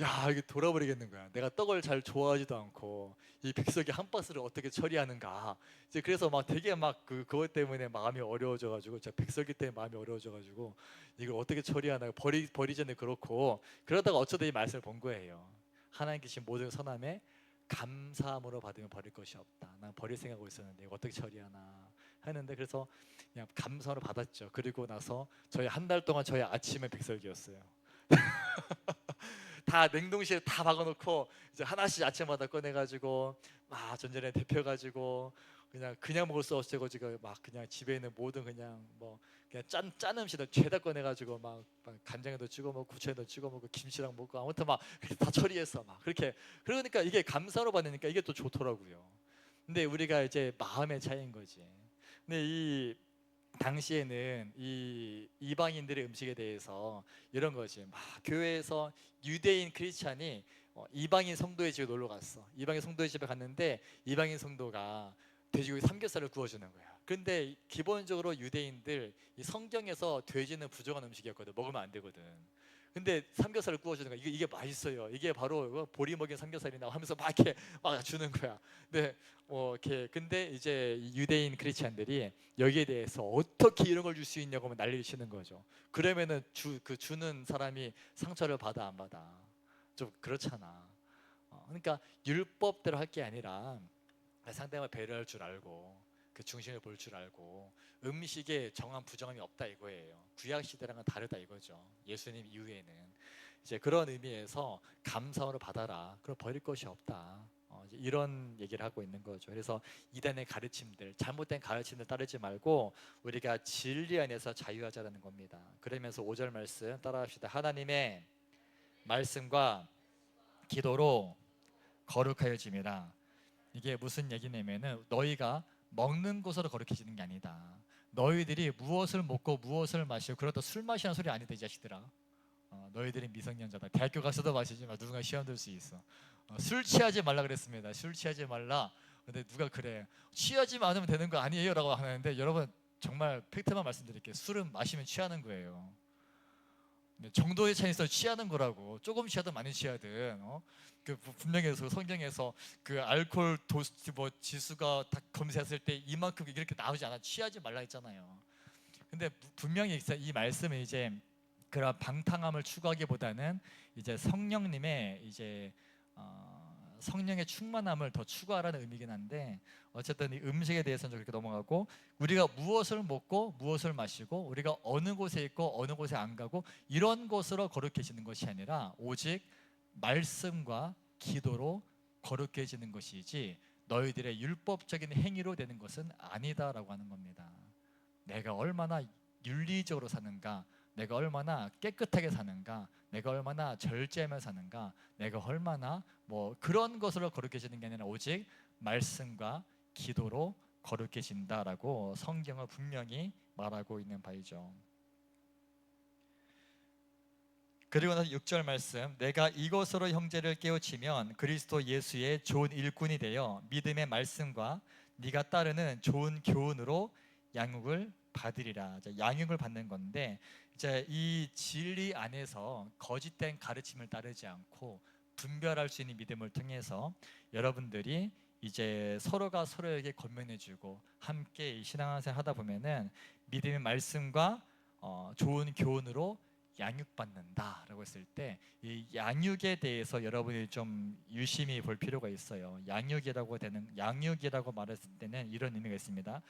야 이게 돌아버리겠는 거야. 내가 떡을 잘 좋아하지도 않고 이 백설기 한 박스를 어떻게 처리하는가. 이제 그래서 막 되게 막 그것 때문에 마음이 어려워져가지고, 제가 백설기 때문에 마음이 어려워져가지고 이걸 어떻게 처리하나 버리전에 그렇고, 그러다가 어쩌다 이 말씀을 본 거예요. 하나님 계신 모든 선함에 감사함으로 받으면 버릴 것이 없다. 난 버릴 생각하고 있었는데 이거 어떻게 처리하나 했는데, 그래서 그냥 감사함으로 받았죠. 그리고 나서 저희 한 달 동안 저희 아침에 백설기였어요. 다 냉동실에 다 박아놓고 이제 하나씩 아침마다 꺼내가지고 막 전자레인지 데펴가지고 그냥 먹을 수 없어가지고 막 그냥 집에 있는 모든 그냥 뭐 그냥 짠 음식을 죄다 꺼내가지고 막 간장에도 찍어 먹고 부추에도 찍어 먹고 김치랑 먹고 아무튼 막 다 처리해서 막 그렇게. 그러니까 이게 감사로 받으니까 이게 또 좋더라고요. 근데 우리가 이제 마음의 차이인 거지. 근데 이 당시에는 이 이방인들의 음식에 대해서 이런 거지. 막 교회에서 유대인 크리스찬이 이방인 성도의 집에 놀러 갔어. 이방인 성도의 집에 갔는데 이방인 성도가 돼지고기 삼겹살을 구워주는 거야. 근데 기본적으로 유대인들 이 성경에서 돼지는 부정한 음식이었거든. 먹으면 안 되거든. 근데 삼겹살을 구워주는 거야. 이게 맛있어요. 이게 바로 보리 먹인 삼겹살이나 하면서 막 이렇게 막 주는 거야. 근데 이제 유대인 크리스찬들이 여기에 대해서 어떻게 이런 걸 줄 수 있냐고 난리를 치는 거죠. 그러면은 주는 사람이 상처를 받아 안 받아? 좀 그렇잖아. 그러니까 율법대로 할 게 아니라 상대방을 배려할 줄 알고 그 중심을 볼 줄 알고, 음식에 정한 부정함이 없다 이거예요. 구약 시대랑은 다르다 이거죠. 예수님 이후에는 이제 그런 의미에서 감사함으로 받아라. 그럼 버릴 것이 없다. 이런 얘기를 하고 있는 거죠. 그래서 이단의 가르침들, 잘못된 가르침들 따르지 말고 우리가 진리 안에서 자유하자라는 겁니다. 그러면서 5절 말씀 따라합시다. 하나님의 말씀과 기도로 거룩하여짐이라. 이게 무슨 얘기냐면은 너희가 먹는 것으로 거룩해지는 게 아니다. 너희들이 무엇을 먹고 무엇을 마시고 그러다 술 마시는 소리 아니다 이 자식들아. 너희들이 미성년자다. 대학교 가서도 마시지 마. 누군가 시험 들 수 있어. 술 취하지 말라 그랬습니다. 술 취하지 말라. 근데 누가 그래 취하지 않으면 되는 거 아니에요 라고 하는데, 여러분 정말 팩트만 말씀드릴게요. 술은 마시면 취하는 거예요. 정도의 차이에서 취하는 거라고. 조금 취하든 많이 취하든 분명히 성경에서 그 알코올 도수 뭐 지수가 다 검사했을 때 이만큼 이렇게 나오지 않아. 취하지 말라 했잖아요. 근데 분명히 이 말씀은 이제 그런 방탕함을 추구하기보다는 이제 성령님의 이제 성령의 충만함을 더 추구하라는 의미긴 한데, 어쨌든 이 음식에 대해서는 그렇게 넘어가고, 우리가 무엇을 먹고 무엇을 마시고 우리가 어느 곳에 있고 어느 곳에 안 가고 이런 것으로 거룩해지는 것이 아니라 오직 말씀과 기도로 거룩해지는 것이지 너희들의 율법적인 행위로 되는 것은 아니다라고 하는 겁니다. 내가 얼마나 윤리적으로 사는가, 내가 얼마나 깨끗하게 사는가, 내가 얼마나 절제하며 사는가, 내가 얼마나 뭐 그런 것으로 거룩해지는 게 아니라 오직 말씀과 기도로 거룩해진다라고 성경은 분명히 말하고 있는 바이죠. 그리고 나서 6절 말씀, 내가 이것으로 형제를 깨우치면 그리스도 예수의 좋은 일꾼이 되어 믿음의 말씀과 네가 따르는 좋은 교훈으로 양육을 받으리라. 양육을 받는 건데, 이제 이 진리 안에서 거짓된 가르침을 따르지 않고 분별할 수 있는 믿음을 통해서 여러분들이 이제 서로가 서로에게 권면해주고 함께 이 신앙생활 하다 보면은 믿음의 말씀과 좋은 교훈으로 양육받는다라고 했을 때, 이 양육에 대해서 여러분이 좀 유심히 볼 필요가 있어요. 양육이라고 말했을 때는 이런 의미가 있습니다.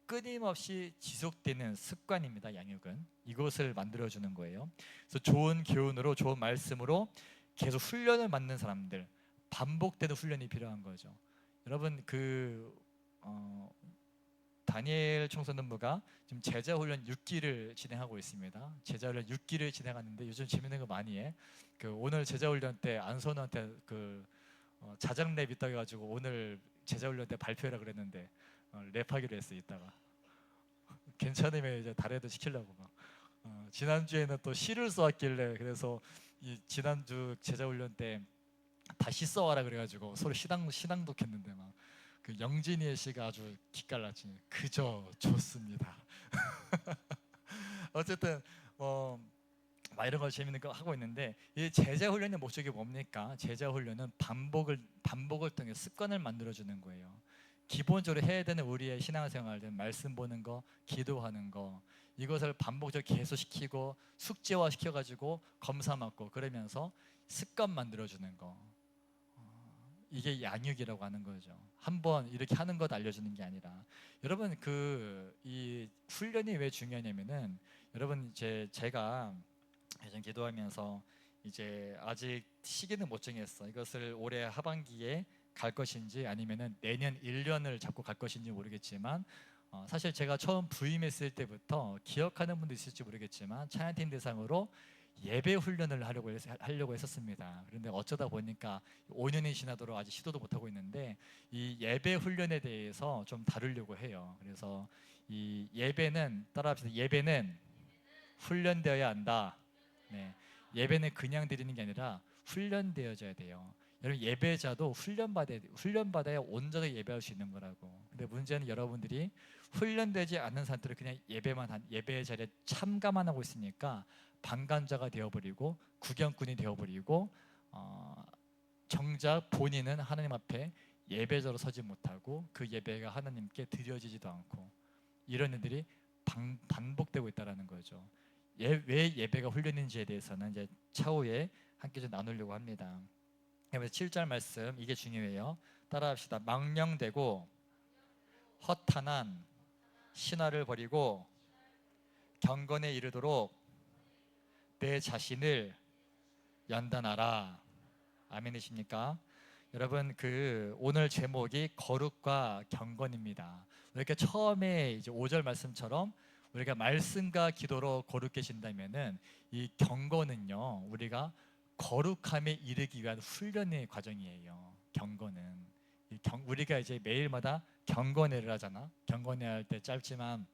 끊임없이 지속되는 습관입니다. 양육은 이것을 만들어주는 거예요. 그래서 좋은 교훈으로, 좋은 말씀으로 계속 훈련을 받는 사람들, 반복되는 훈련이 필요한 거죠. 여러분 다니엘 총선본부가 지금 제자훈련 6기를 진행하고 있습니다. 제자훈련 6기를 진행하는데 요즘 재밌는 거 많이 해. 오늘 제자훈련 때 안선우한테 자작 랩 있다고 해가지고 오늘 제자훈련 때 발표해라 그랬는데 랩하기로 했어. 이따가 괜찮으면 이제 달에도 시키려고 막. 지난주에는 또 시를 써왔길래, 그래서 이 지난주 제자훈련 때 다시 써와라 그래가지고 서로 시당독했는데 막 영진이의 시가 아주 기깔나지. 그저 좋습니다. 어쨌든 막 이런 거 재밌는 거 하고 있는데, 이 제자 훈련의 목적이 뭡니까? 제자 훈련은 반복을 통해 습관을 만들어주는 거예요. 기본적으로 해야 되는 우리의 신앙생활은 말씀 보는 거, 기도하는 거, 이것을 반복적으로 계속 시키고 숙제화 시켜가지고 검사 맞고 그러면서 습관 만들어주는 거, 이게 양육이라고 하는 거죠. 한번 이렇게 하는 것 알려주는 게 아니라, 여러분 이 훈련이 왜 중요하냐면은, 여러분 제가 예전 기도하면서 이제 아직 시기는 못 정했어. 이것을 올해 하반기에 갈 것인지 아니면은 내년 1년을 잡고 갈 것인지 모르겠지만, 사실 제가 처음 부임했을 때부터 기억하는 분도 있을지 모르겠지만 찬양팀 대상으로 예배 훈련을 하려고 했었습니다. 그런데 어쩌다 보니까 5년이 지나도록 아직 시도도 못하고 있는데, 이 예배 훈련에 대해서 좀 다루려고 해요. 그래서 이 예배는, 따라합시다. 예배는 훈련되어야 한다. 네. 예배는 그냥 드리는 게 아니라 훈련되어져야 돼요. 여러분, 예배자도 훈련받아야 온전하게 예배할 수 있는 거라고. 근데 문제는 여러분들이 훈련되지 않는 사람들은 그냥 예배 자리에 참가만 하고 있으니까 방관자가 되어버리고 구경꾼이 되어버리고, 정작 본인은 하나님 앞에 예배자로 서지 못하고 그 예배가 하나님께 드려지지도 않고, 이런 일들이 반복되고 있다는 거죠. 왜 예배가 훈련인지에 대해서는 이제 차후에 함께 좀 나누려고 합니다. 그래서 7절 말씀, 이게 중요해요. 따라합시다. 망령되고 허탄한 신화를 버리고 경건에 이르도록 내 자신을 연단하라. 아멘이십니까? 여러분, 오늘 제목이 거룩과 경건입니다. 이렇게 처음에 이제 5절 말씀처럼 우리가 말씀과 기도로 거룩해진다면은, 이 경건은요, 우리가 거룩함에 이르기 위한 훈련의 과정이에요. 경건은 우리가 이제 매일마다 경건회를 하잖아. 경건회 할 때 짧지만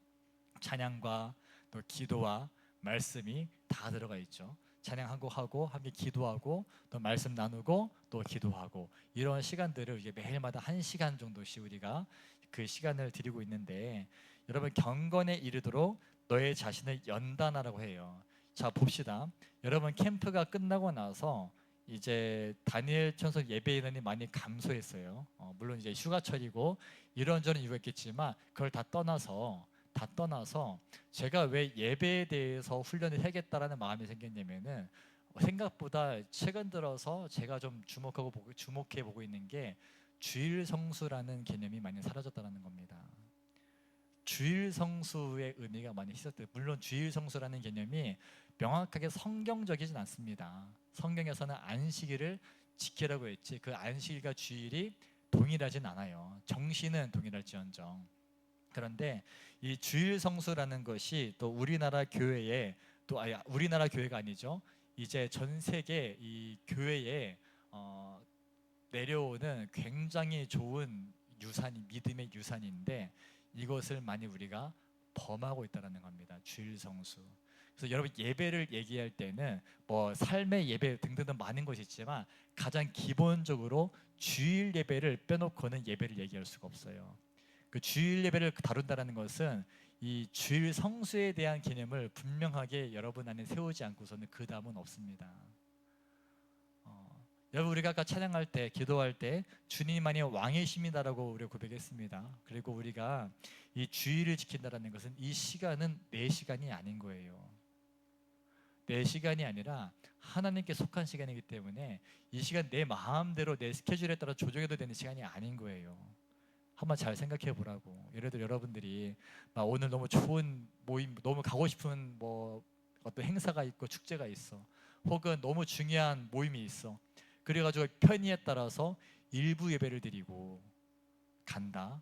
찬양과 또 기도와 말씀이 다 들어가 있죠. 찬양 한 곡 하고 함께 기도하고 또 말씀 나누고 또 기도하고, 이런 시간들을 이제 매일마다 1시간 정도씩 우리가 그 시간을 드리고 있는데, 여러분, 경건에 이르도록 너의 자신을 연단하라고 해요. 자, 봅시다. 여러분, 캠프가 끝나고 나서 이제 다니엘 천성 예배 인원이 많이 감소했어요. 물론 이제 휴가철이고 이런저런 이유가 있겠지만, 그걸 다 떠나서 제가 왜 예배에 대해서 훈련을 해야겠다라는 마음이 생겼냐면은, 생각보다 최근 들어서 제가 좀 주목해 보고 있는 게 주일 성수라는 개념이 많이 사라졌다는 겁니다. 주일 성수의 의미가 많이 희석돼요. 물론 주일 성수라는 개념이 명확하게 성경적이진 않습니다. 성경에서는 안식일을 지키라고 했지, 그 안식일과 주일이 동일하진 않아요. 정신은 동일할지언정. 그런데 이 주일 성수라는 것이 또 우리나라 교회에, 우리나라 교회가 아니죠, 이제 전 세계 이 교회에 내려오는 굉장히 좋은 유산이 믿음의 유산인데 이것을 많이 우리가 범하고 있다는 겁니다. 주일 성수. 그래서 여러분 예배를 얘기할 때는 뭐 삶의 예배 등등등 많은 것이 있지만 가장 기본적으로 주일 예배를 빼놓고는 예배를 얘기할 수가 없어요. 그 주일 예배를 다룬다는 것은 이 주일 성수에 대한 개념을 분명하게 여러분 안에 세우지 않고서는 그 다음은 없습니다. 여러분 우리가 아까 찬양할 때 기도할 때 주님만이 왕이십니다라고 우리가 고백했습니다. 그리고 우리가 이 주일을 지킨다는 것은 이 시간은 내 시간이 아닌 거예요. 내 시간이 아니라 하나님께 속한 시간이기 때문에 이 시간 내 마음대로 내 스케줄에 따라 조정해도 되는 시간이 아닌 거예요. 한번 잘 생각해 보라고. 예를 들어 여러분들이 막 오늘 너무 좋은 모임, 너무 가고 싶은 뭐 어떤 행사가 있고 축제가 있어, 혹은 너무 중요한 모임이 있어. 그래가지고 편의에 따라서 일부 예배를 드리고 간다.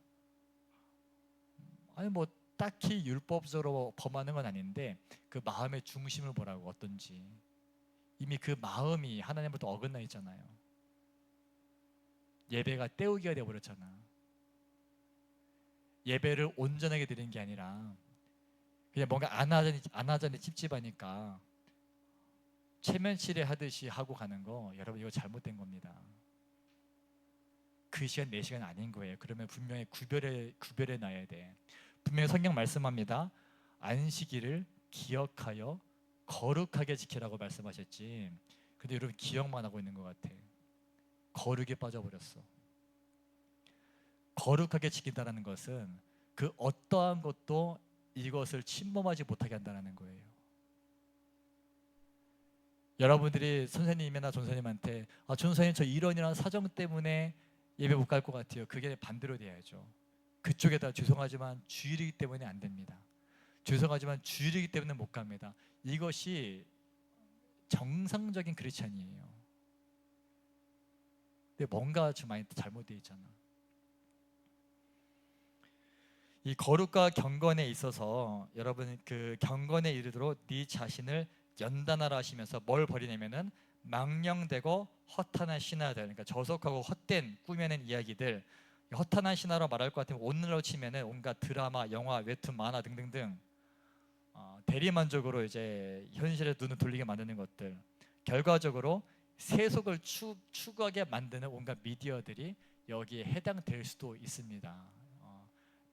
아니 뭐 딱히 율법적으로 범하는 건 아닌데 그 마음의 중심을 보라고. 어떤지 이미 그 마음이 하나님부터 어긋나 있잖아요. 예배가 때우기가 되어버렸잖아. 예배를 온전하게 드리는 게 아니라 그냥 뭔가 안 하자니 찝찝하니까 체면치레 하듯이 하고 가는 거, 여러분 이거 잘못된 겁니다. 그 시간 내 시간 아닌 거예요. 그러면 분명히 구별해 놔야 돼. 분명히 성경 말씀합니다. 안식일을 기억하여 거룩하게 지키라고 말씀하셨지. 근데 여러분 기억만 하고 있는 것 같아. 거룩에 빠져버렸어. 거룩하게 지킨다는 것은 그 어떠한 것도 이것을 침범하지 못하게 한다는 거예요. 여러분들이 선생님이나 전선생님한테 전선생님 저 이런 사정 때문에 예배 못 갈 것 같아요. 그게 반대로 돼야죠. 그쪽에다 죄송하지만 주일이기 때문에 안 됩니다. 죄송하지만 주일이기 때문에 못 갑니다. 이것이 정상적인 크리스찬이에요. 근데 뭔가 좀 많이 잘못되어 있잖아. 이 거룩과 경건에 있어서 여러분 그 경건에 이르도록 네 자신을 연단하라 하시면서 뭘 버리냐면은 망령되고 허탄한 신화들, 그러니까 저속하고 헛된 꾸며낸 이야기들. 허탄한 신화로 말할 것 같으면 오늘로 치면은 온갖 드라마, 영화, 웹툰, 만화 등등등 대리만족으로 이제 현실에 눈을 돌리게 만드는 것들, 결과적으로 세속을 추구하게 만드는 온갖 미디어들이 여기에 해당될 수도 있습니다.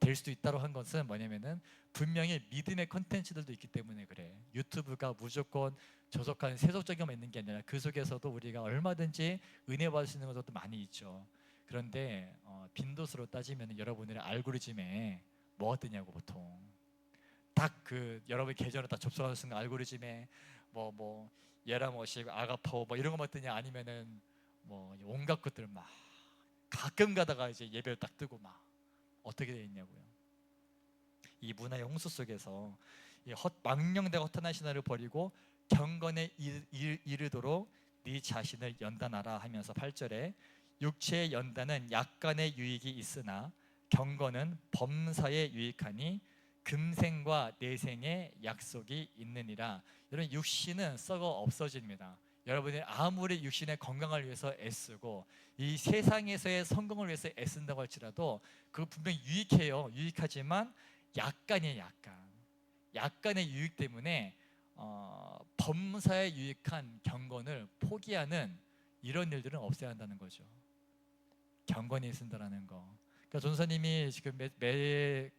될 수도 있다고 한 것은 뭐냐면은 분명히 믿음의 컨텐츠들도 있기 때문에 그래. 유튜브가 무조건 저속한 세속적인 것만 있는 게 아니라 그 속에서도 우리가 얼마든지 은혜 받을 수 있는 것도 많이 있죠. 그런데 빈도수로 따지면 여러분들의 알고리즘에 뭐가 뜨냐고. 보통 딱 그 여러분 계정을 딱 접속하는 순간 알고리즘에 뭐 예라머식, 아가파워 뭐 이런 것만 뜨냐, 아니면은 뭐 온갖 것들 막 가끔 가다가 이제 예배를 딱 뜨고 막 어떻게 되어 있냐고요. 이 문화의 홍수 속에서 이 망령되고 허탄한 신화를 버리고 경건에 이르도록 네 자신을 연단하라 하면서 8절에 육체의 연단은 약간의 유익이 있으나 경건은 범사에 유익하니 금생과 내생의 약속이 있느니라. 여러분 육신은 썩어 없어집니다. 여러분이 아무리 육신의 건강을 위해서 애쓰고 이 세상에서의 성공을 위해서 애쓴다고 할지라도 그거 분명히 유익해요. 유익하지만 약간이에요. 약간의 유익 때문에 범사에 유익한 경건을 포기하는 이런 일들은 없애야 한다는 거죠. 경건이 있는다라는 거. 그러니까 전사님이 지금 매일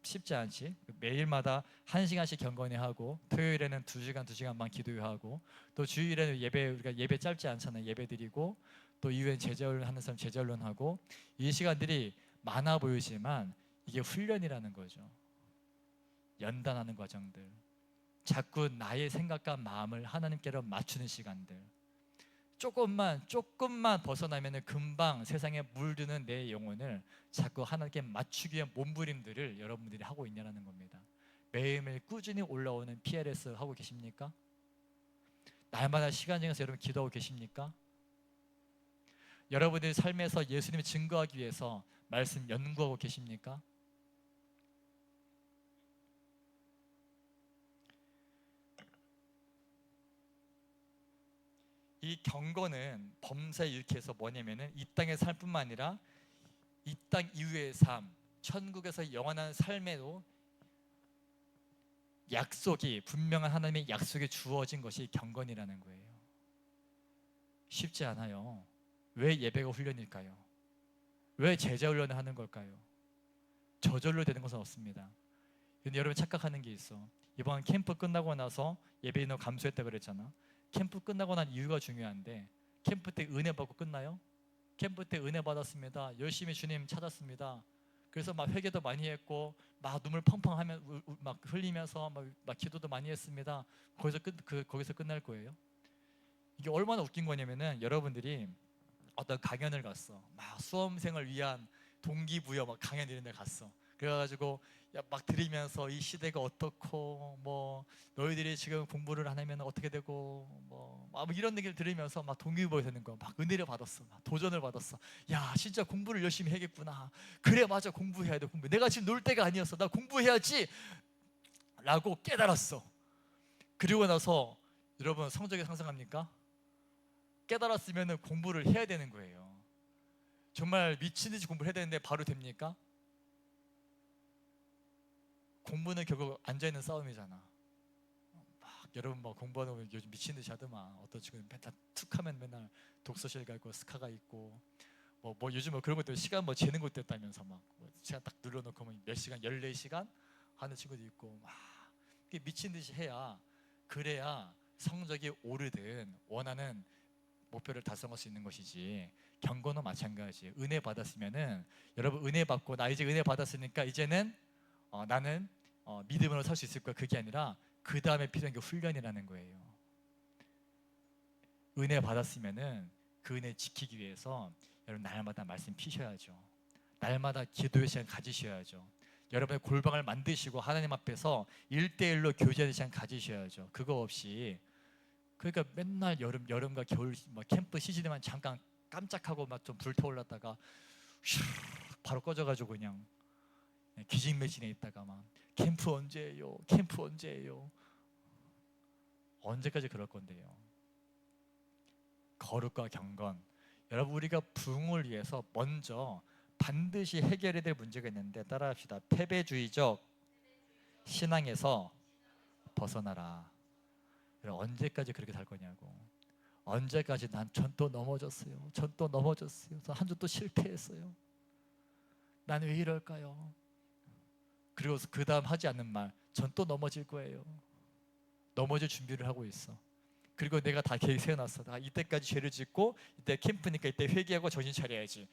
쉽지 않지. 매일마다 1시간씩 경건회 하고 토요일에는 2시간만 기도하고 또 주일에는 우리가 예배 짧지 않잖아요. 예배 드리고 또 이후엔 제자훈련 하는 사람 제자훈련 하고 이 시간들이 많아 보이지만 이게 훈련이라는 거죠. 연단하는 과정들. 자꾸 나의 생각과 마음을 하나님께로 맞추는 시간들. 조금만 벗어나면 금방 세상에 물드는 내 영혼을 자꾸 하나님께 맞추기 위한 몸부림들을 여러분들이 하고 있냐는 겁니다. 매일매일 꾸준히 올라오는 PLS 하고 계십니까? 날마다 시간 정해서 여러분 기도하고 계십니까? 여러분들의 삶에서 예수님을 증거하기 위해서 말씀 연구하고 계십니까? 이 경건은 범사에 유익해서 뭐냐면은 이 땅의 삶뿐만 아니라 이 땅 이후의 삶, 천국에서 영원한 삶에도 약속이, 분명한 하나님의 약속이 주어진 것이 경건이라는 거예요. 쉽지 않아요. 왜 예배가 훈련일까요? 왜 제자 훈련을 하는 걸까요? 저절로 되는 것은 없습니다. 근데 여러분 착각하는 게 있어. 이번 캠프 끝나고 나서 예배 인원 감소했다 그랬잖아. 캠프 끝나고 난 이유가 중요한데, 캠프 때 은혜 받고 끝나요? 캠프 때 은혜 받았습니다. 열심히 주님 찾았습니다. 그래서 막 회개도 많이 했고 막 눈물 펑펑 하면 막 흘리면서 막 기도도 많이 했습니다. 거기서 끝날 거예요. 이게 얼마나 웃긴 거냐면은, 여러분들이 어떤 강연을 갔어. 막 수험생을 위한 동기부여 막 강연 이런 데 갔어. 그래가지고 막 들으면서 이 시대가 어떻고, 뭐 너희들이 지금 공부를 안 하면 어떻게 되고, 막 이런 얘기를 들으면서 막 동기부여 되는 거야. 막 은혜를 받았어. 막 도전을 받았어. 야, 진짜 공부를 열심히 해야겠구나. 그래, 맞아, 공부해야 돼. 공부. 내가 지금 놀 때가 아니었어. 나 공부해야지 라고 깨달았어. 그리고 나서 여러분, 성적이 상승합니까? 깨달았으면 공부를 해야 되는 거예요. 정말 미친듯이 공부를 해야 되는데 바로 됩니까? 공부는 결국 앉아있는 싸움이잖아. 막 여러분 막 공부하는 거 요즘 미친듯이 하더만. 어떤 친구는 맨날 툭 하면 맨날 독서실 가고 스카가 있고, 뭐 요즘 뭐 그런 것들 시간 뭐 재는 것도 있다면서 막 시간 딱 눌러놓고 몇 시간, 14시간 하는 친구도 있고, 막 미친듯이 해야, 그래야 성적이 오르든 원하는 목표를 달성할 수 있는 것이지. 경건은 마찬가지. 은혜 받았으면은, 여러분 은혜 받고 나 이제 은혜 받았으니까 이제는 나는 믿음으로 살 수 있을 거야. 그게 아니라 그 다음에 필요한 게 훈련이라는 거예요. 은혜 받았으면은 그 은혜 지키기 위해서 여러분 날마다 말씀 피셔야죠. 날마다 기도의 시간 가지셔야죠. 여러분의 골방을 만드시고 하나님 앞에서 1대1로 교제하는 시간 가지셔야죠. 그거 없이, 그러니까 맨날 여름과 겨울 막 캠프 시즌에만 잠깐 깜짝하고 막 좀 불타올랐다가 슉 바로 꺼져가지고 그냥 기진맥진에 있다가 막 캠프 언제예요? 캠프 언제예요? 언제까지 그럴 건데요? 거룩과 경건, 여러분 우리가 부흥을 위해서 먼저 반드시 해결해야 될 문제가 있는데, 따라합시다. 패배주의적 신앙에서 벗어나라. 언제까지 그렇게 살 거냐고. 언제까지 난 전 또 넘어졌어요. 전 또 넘어졌어요. 한 주 또 실패했어요. 난 왜 이럴까요? 그리고 그 다음 하지 않는 말, 전 또 넘어질 거예요. 넘어질 준비를 하고 있어. 그리고 내가 다 계획 세워놨어. 나 이때까지 죄를 짓고, 이때 캠프니까 이때 회개하고 정신 차려야지.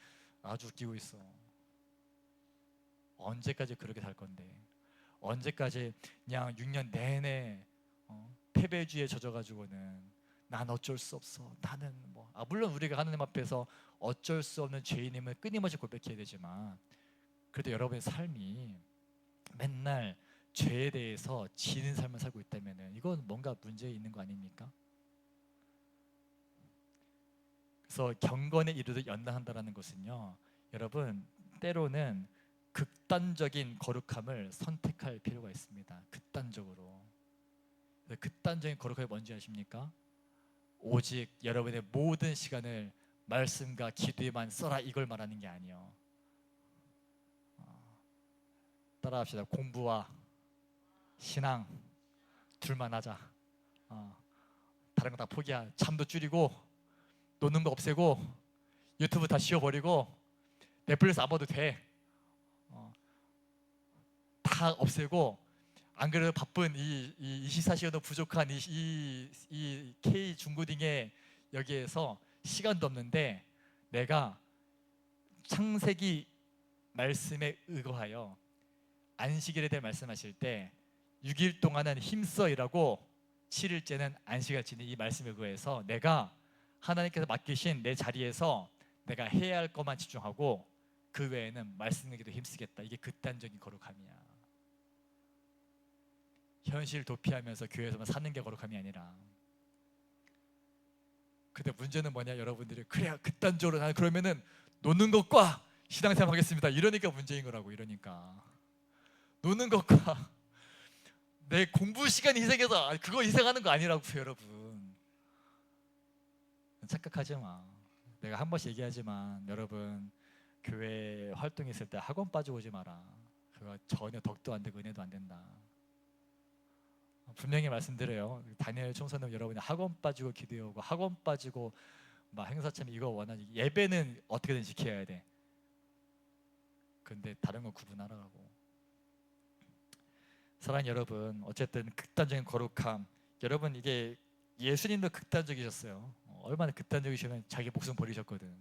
아주 웃기고 있어. 언제까지 그렇게 살 건데? 언제까지 그냥 6년 내내 패배주의에 젖어가지고는 난 어쩔 수 없어. 나는 물론 우리가 하나님 앞에서 어쩔 수 없는 죄인임을 끊임없이 고백해야 되지만, 그래도 여러분의 삶이 맨날 죄에 대해서 지는 삶을 살고 있다면 이건 뭔가 문제 있는 거 아닙니까? 그래서 경건에 이르듯 연단한다라는 것은요, 여러분 때로는 극단적인 거룩함을 선택할 필요가 있습니다. 극단적으로. 극단적인 거룩함이 뭔지 아십니까? 오직 여러분의 모든 시간을 말씀과 기도에만 써라, 이걸 말하는 게 아니에요. 따라합시다. 공부와 신앙 둘만 하자. 다른 거 다 포기하. 잠도 줄이고, 노는 거 없애고, 유튜브 다 지워버리고, 넷플릭스 안 봐도 돼. 다 없애고, 안 그래도 바쁜 이 24시간도 부족한 이 K 중고딩의 여기에서 시간도 없는데, 내가 창세기 말씀에 의거하여 안식일에 대해 말씀하실 때 6일 동안은 힘써 일하고 7일째는 안식을 지는 이 말씀에 의거해서 내가 하나님께서 맡기신 내 자리에서 내가 해야 할 것만 집중하고 그 외에는 말씀에게도 힘쓰겠다. 이게 극단적인 거룩함이야. 현실 도피하면서 교회에서만 사는 게 거룩함이 아니라. 근데 문제는 뭐냐, 여러분들이 그래야 극단적으로 나는 그러면은 노는 것과 신앙생활 하겠습니다 이러니까 문제인 거라고. 이러니까 노는 것과 내 공부 시간 희생해서 그거 희생하는 거 아니라고요. 여러분 착각하지 마. 내가 한 번씩 얘기하지만 여러분 교회 활동했을 때 학원 빠지고 오지 마라. 그거 전혀 덕도 안 되고 은혜도 안 된다. 분명히 말씀드려요. 다니엘 총선은 여러분이 학원 빠지고 기도해 오고 학원 빠지고 막 행사참 이거 원하지. 예배는 어떻게든 지켜야 돼. 근데 다른 건 구분하라고. 사랑하는 여러분, 어쨌든 극단적인 거룩함. 여러분 이게 예수님도 극단적이셨어요. 얼마나 극단적이시면 자기 목숨 버리셨거든.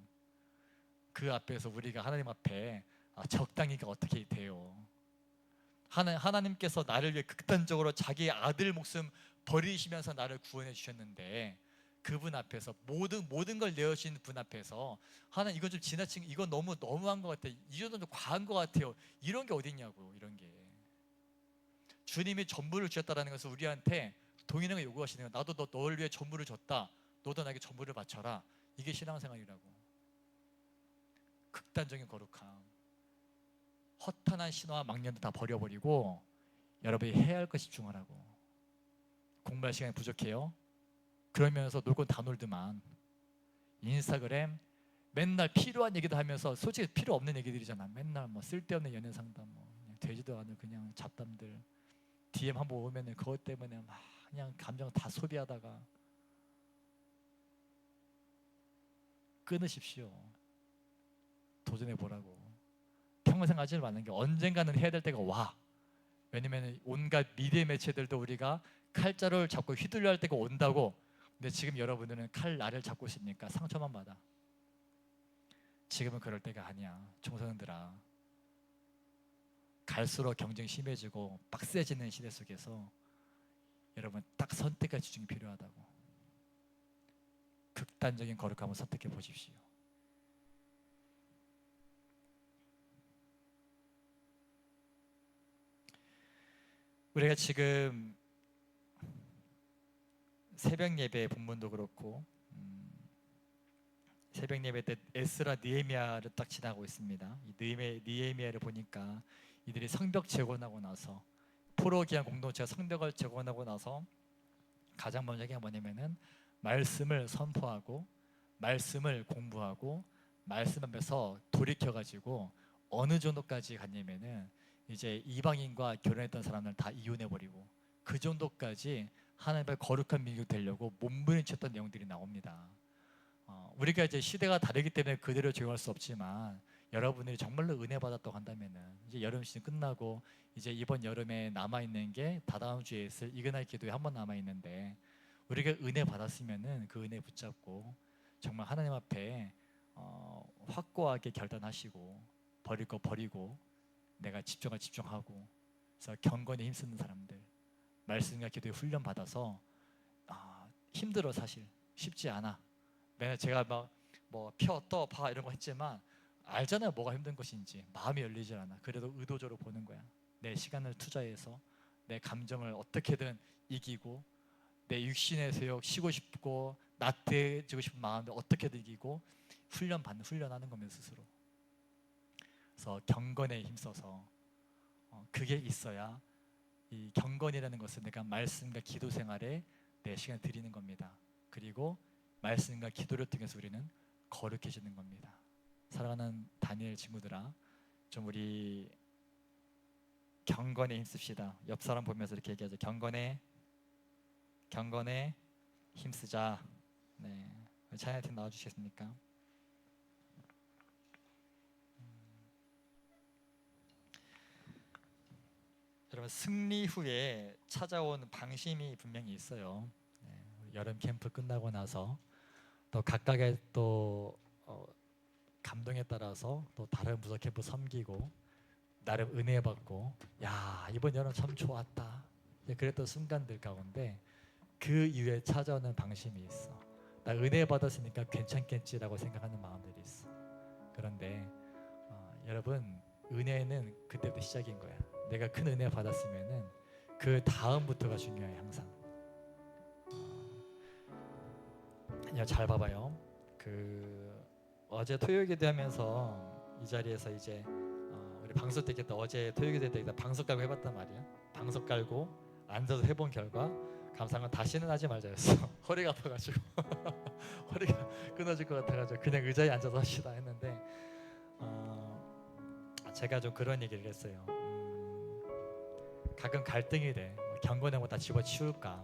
그 앞에서 우리가 하나님 앞에 적당히가 어떻게 돼요? 하나님께서 나를 위해 극단적으로 자기 아들 목숨 버리시면서 나를 구원해 주셨는데 그분 앞에서 모든 걸 내어주신 분 앞에서 하나님 이건 좀 지나친 이건 너무한 것 같아. 이 정도는 좀 과한 것 같아요. 이런 게 어딨냐고. 이런 게 주님이 전부를 주셨다라는 것은 우리한테 동일하게 요구하시는 거예요. 나도 너를 위해 전부를 줬다. 너도 나에게 전부를 바쳐라. 이게 신앙생활이라고. 극단적인 거룩함, 허탄한 신화와 망념도 다 버려버리고 여러분이 해야 할 것 집중하라고. 공부할 시간이 부족해요? 그러면서 놀 건 다 놀더만 인스타그램 맨날 필요한 얘기도 하면서 솔직히 필요 없는 얘기들이잖아. 맨날 뭐 쓸데없는 연애 상담 뭐 그냥 되지도 않은 그냥 잡담들 DM 한번 오면은 그것 때문에 막 그냥 감정 다 소비하다가 끊으십시오. 도전해 보라고. 평생 하지 않는 게 언젠가는 해야 될 때가 와. 왜냐면 온갖 미디어 매체들도 우리가 칼자루를 잡고 휘둘려 할 때가 온다고. 근데 지금 여러분들은 칼날을 잡고 있으니까 상처만 받아. 지금은 그럴 때가 아니야. 청소년들아, 갈수록 경쟁이 심해지고 빡세지는 시대 속에서 여러분 딱 선택과 집중이 필요하다고. 극단적인 거룩함을 선택해 보십시오. 우리가 지금 새벽 예배 본문도 그렇고 새벽 예배 때 에스라 느헤미야를 딱 지나고 있습니다. 이 느헤미야를 보니까 이들이 성벽 재건하고 나서 포로기한 공동체가 성벽을 재건하고 나서 가장 먼저 하는 게 뭐냐면은 말씀을 선포하고 말씀을 공부하고 말씀 앞에서 돌이켜가지고 어느 정도까지 갔냐면은 이제 이방인과 결혼했던 사람들 다 이혼해버리고 그 정도까지 하나님의 거룩한 민족이 되려고 몸부림쳤던 내용들이 나옵니다. 우리가 이제 시대가 다르기 때문에 그대로 적용할 수 없지만 여러분들이 정말로 은혜 받았다고 한다면은 이제 여름 시즌 끝나고 이제 이번 여름에 남아 있는 게 다다음 주에 있을 이그나이 기도에 한 번 남아 있는데 우리가 은혜 받았으면은 그 은혜 붙잡고 정말 하나님 앞에 확고하게 결단하시고 버릴 거 버리고 내가 집중하고 그래서 경건에 힘쓰는 사람들 말씀과 기도에 훈련 받아서 힘들어 사실 쉽지 않아. 맨날 제가 막 뭐 펴 떠 봐 이런 거 했지만 알잖아요 뭐가 힘든 것인지. 마음이 열리질 않아. 그래도 의도적으로 보는 거야. 내 시간을 투자해서 내 감정을 어떻게든 이기고 내 육신의 세욕 쉬고 싶고 나태해지고 싶은 마음을 어떻게든 이기고 훈련하는 겁니다 스스로. 그래서 경건에 힘써서 그게 있어야 이 경건이라는 것은 내가 말씀과 기도 생활에 내 시간을 드리는 겁니다. 그리고 말씀과 기도를 통해서 우리는 거룩해지는 겁니다. 사랑하는 다니엘 친구들아, 좀 우리 경건에 힘씁시다. 옆 사람 보면서 이렇게 얘기하죠. 경건에 힘쓰자. 네, 찬양팀 나와주시겠습니까? 여러분 승리 후에 찾아온 방심이 분명히 있어요. 네, 여름 캠프 끝나고 나서 또 각각의 또 감동에 따라서 또 다른 부서 캠프 섬기고 나름 은혜 받고 야 이번 여름 참 좋았다 그랬던 순간들 가운데 그 이후에 찾아오는 방심이 있어. 나 은혜 받았으니까 괜찮겠지라고 생각하는 마음들이 있어. 그런데 여러분 은혜는 그때부터 시작인 거야. 내가 큰 은혜 받았으면은 그 다음부터가 중요해 항상. 잘 봐봐요. 어제 토요기도 하면서 이 자리에서 이제 우리 방석 때겠다. 어제 토요기도 때겠다. 방석 깔고 해봤단 말이야. 방석 깔고 앉아서 해본 결과 감사한 건 다시는 하지 말자였어. 허리가 아파가지고 허리가 끊어질 것 같아가지고 그냥 의자에 앉아서 합시다 했는데 제가 좀 그런 얘기를 했어요. 가끔 갈등이 돼. 경건하고 다 집어치울까?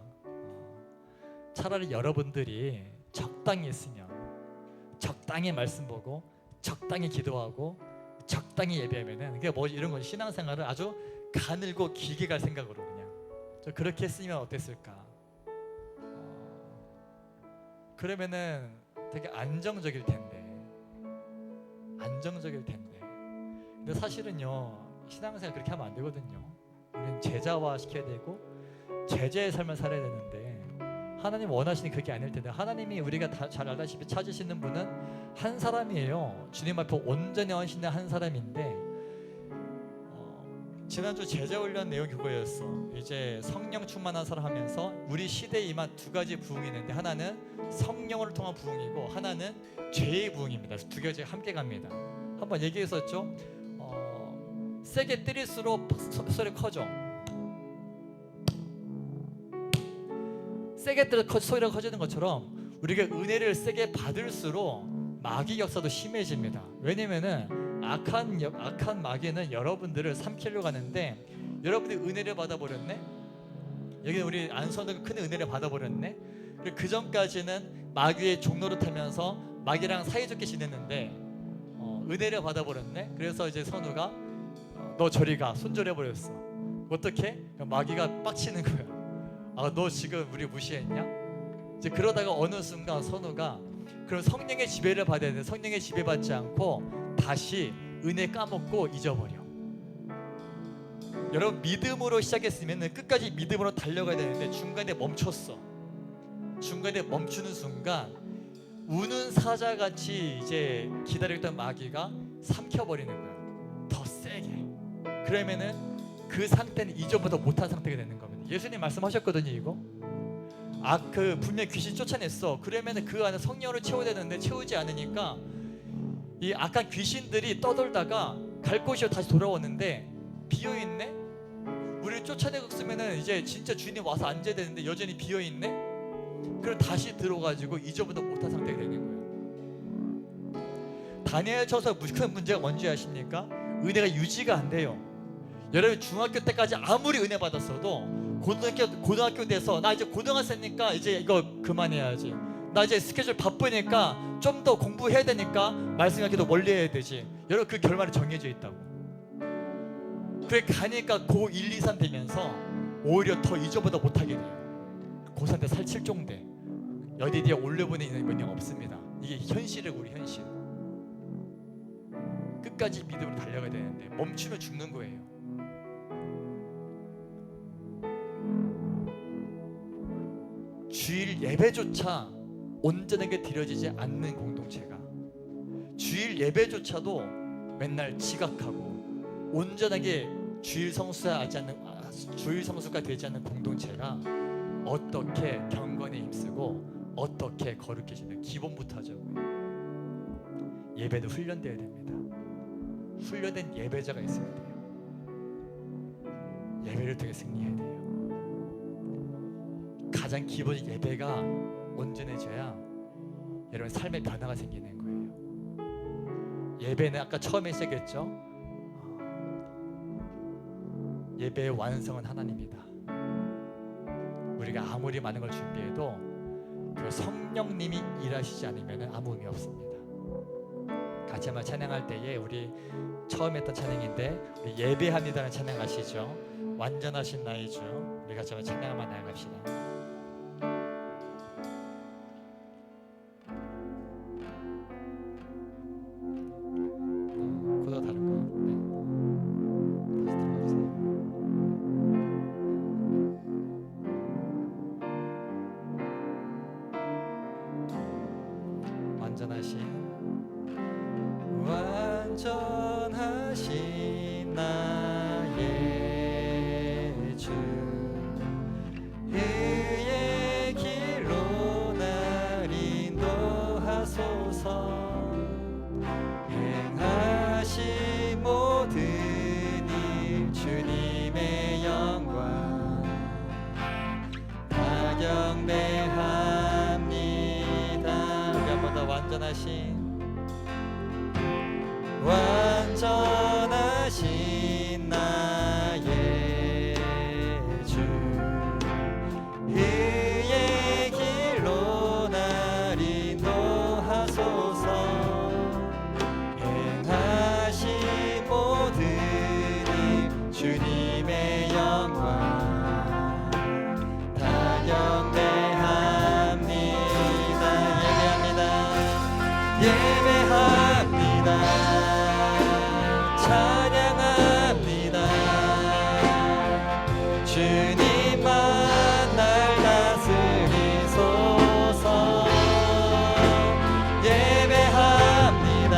차라리 여러분들이 적당히 있으면 적당히 말씀 보고 적당히 기도하고 적당히 예배하면은 그게 뭐 이런 건 신앙생활을 아주 가늘고 길게 갈 생각으로 그냥 저 그렇게 했으면 어땠을까? 그러면은 되게 안정적일 텐데. 근데 사실은요 신앙생활 그렇게 하면 안 되거든요. 우리는 제자화 시켜야 되고 제자의 삶을 살아야 되는데 하나님 원하시는 그게 아닐 텐데 하나님이 우리가 다 잘 알다시피 찾으시는 분은 한 사람이에요. 주님 앞에 온전히 하시는 한 사람인데 지난주 제자훈련 내용 그거였어. 이제 성령 충만한 사람 하면서 우리 시대에 임한 두 가지 부흥이 있는데 하나는 성령을 통한 부흥이고 하나는 죄의 부흥입니다. 두 가지 함께 갑니다. 한번 얘기했었죠. 세게 때릴수록 소리 커져. 세게 때려 소리가 커지는 것처럼 우리가 은혜를 세게 받을수록 마귀 역사도 심해집니다. 왜냐면은 악한 마귀는 여러분들을 삼키려고 하는데 여러분들이 은혜를 받아버렸네. 여기 우리 안선우가 큰 은혜를 받아버렸네. 그 전까지는 마귀의 종로를 타면서 마귀랑 사이좋게 지냈는데 은혜를 받아버렸네. 그래서 이제 선우가 너 저리 가 손절해버렸어. 어떻게? 마귀가 빡치는 거야. 너 지금 우리 무시했냐? 이제 그러다가 어느 순간 선우가 그럼 성령의 지배를 받아야 되는데 성령의 지배받지 않고 다시 은혜 까먹고 잊어버려. 여러분 믿음으로 시작했으면 끝까지 믿음으로 달려가야 되는데 중간에 멈췄어. 중간에 멈추는 순간 우는 사자같이 이제 기다렸던 마귀가 삼켜버리는 거야. 더 세게. 그러면은 그 상태는 이전보다 못한 상태가 되는 겁니다. 예수님 말씀하셨거든요 이거. 분명 귀신 쫓아냈어. 그러면은 그 안에 성령으로 채워야 되는데 채우지 않으니까 이 악한 귀신들이 떠돌다가 갈 곳이 다시 돌아오는데 비어있네? 우리를 쫓아내고 있으면은 이제 진짜 주인이 와서 앉아야 되는데 여전히 비어있네? 그럼 다시 들어가지고 이전보다 못한 상태가 되는 거예요. 다니엘서서 큰 문제가 뭔지 아십니까? 은혜가 유지가 안 돼요. 여러분 중학교 때까지 아무리 은혜 받았어도 고등학교 돼서 나 이제 고등학생이니까 이제 이거 그만해야지. 나 이제 스케줄 바쁘니까 좀 더 공부해야 되니까 말씀과 기도 멀리 해야 되지. 여러분 그 결말이 정해져 있다고. 그래 가니까 고 1, 2, 3 되면서 오히려 더 이전보다 못하게 돼요. 고3 때 살칠종돼. 여디 뒤에 올려보내는 명령 없습니다. 이게 현실이고 우리 현실. 끝까지 믿음으로 달려가야 되는데 멈추면 죽는 거예요. 주일 예배조차 온전하게 드려지지 않는 공동체가 주일 예배조차도 맨날 지각하고 온전하게 주일 성수가 되지 않는 공동체가 어떻게 경건에 힘쓰고 어떻게 거룩해지는 기본부터 하자고요. 예배도 훈련돼야 됩니다. 훈련된 예배자가 있어야 돼요. 예배를 통해 승리해야 돼요. 가장 기본적인 예배가 온전해져야 여러분 삶의 변화가 생기는 거예요. 예배는 아까 처음에 시작했죠. 예배의 완성은 하나님이다. 우리가 아무리 많은 걸 준비해도 그 성령님이 일하시지 않으면 아무 의미 없습니다. 같이 한번 찬양할 때에 우리 처음 했던 찬양인데 우리 예배합니다라는 찬양 아시죠? 완전하신 나의 주. 우리 같이 한번 찬양 한번 나아갑시다. 코드가 다른가? 네. 다시 들어가주세요. 완전하신 나의 주 그의 길로 날 인도하소서. 행하신 모든 일 주님의 영광 다 경배합니다. 우리 한 번 더 완전하신 찬양합니다. 주님만 날 다스리소서. 예배합니다.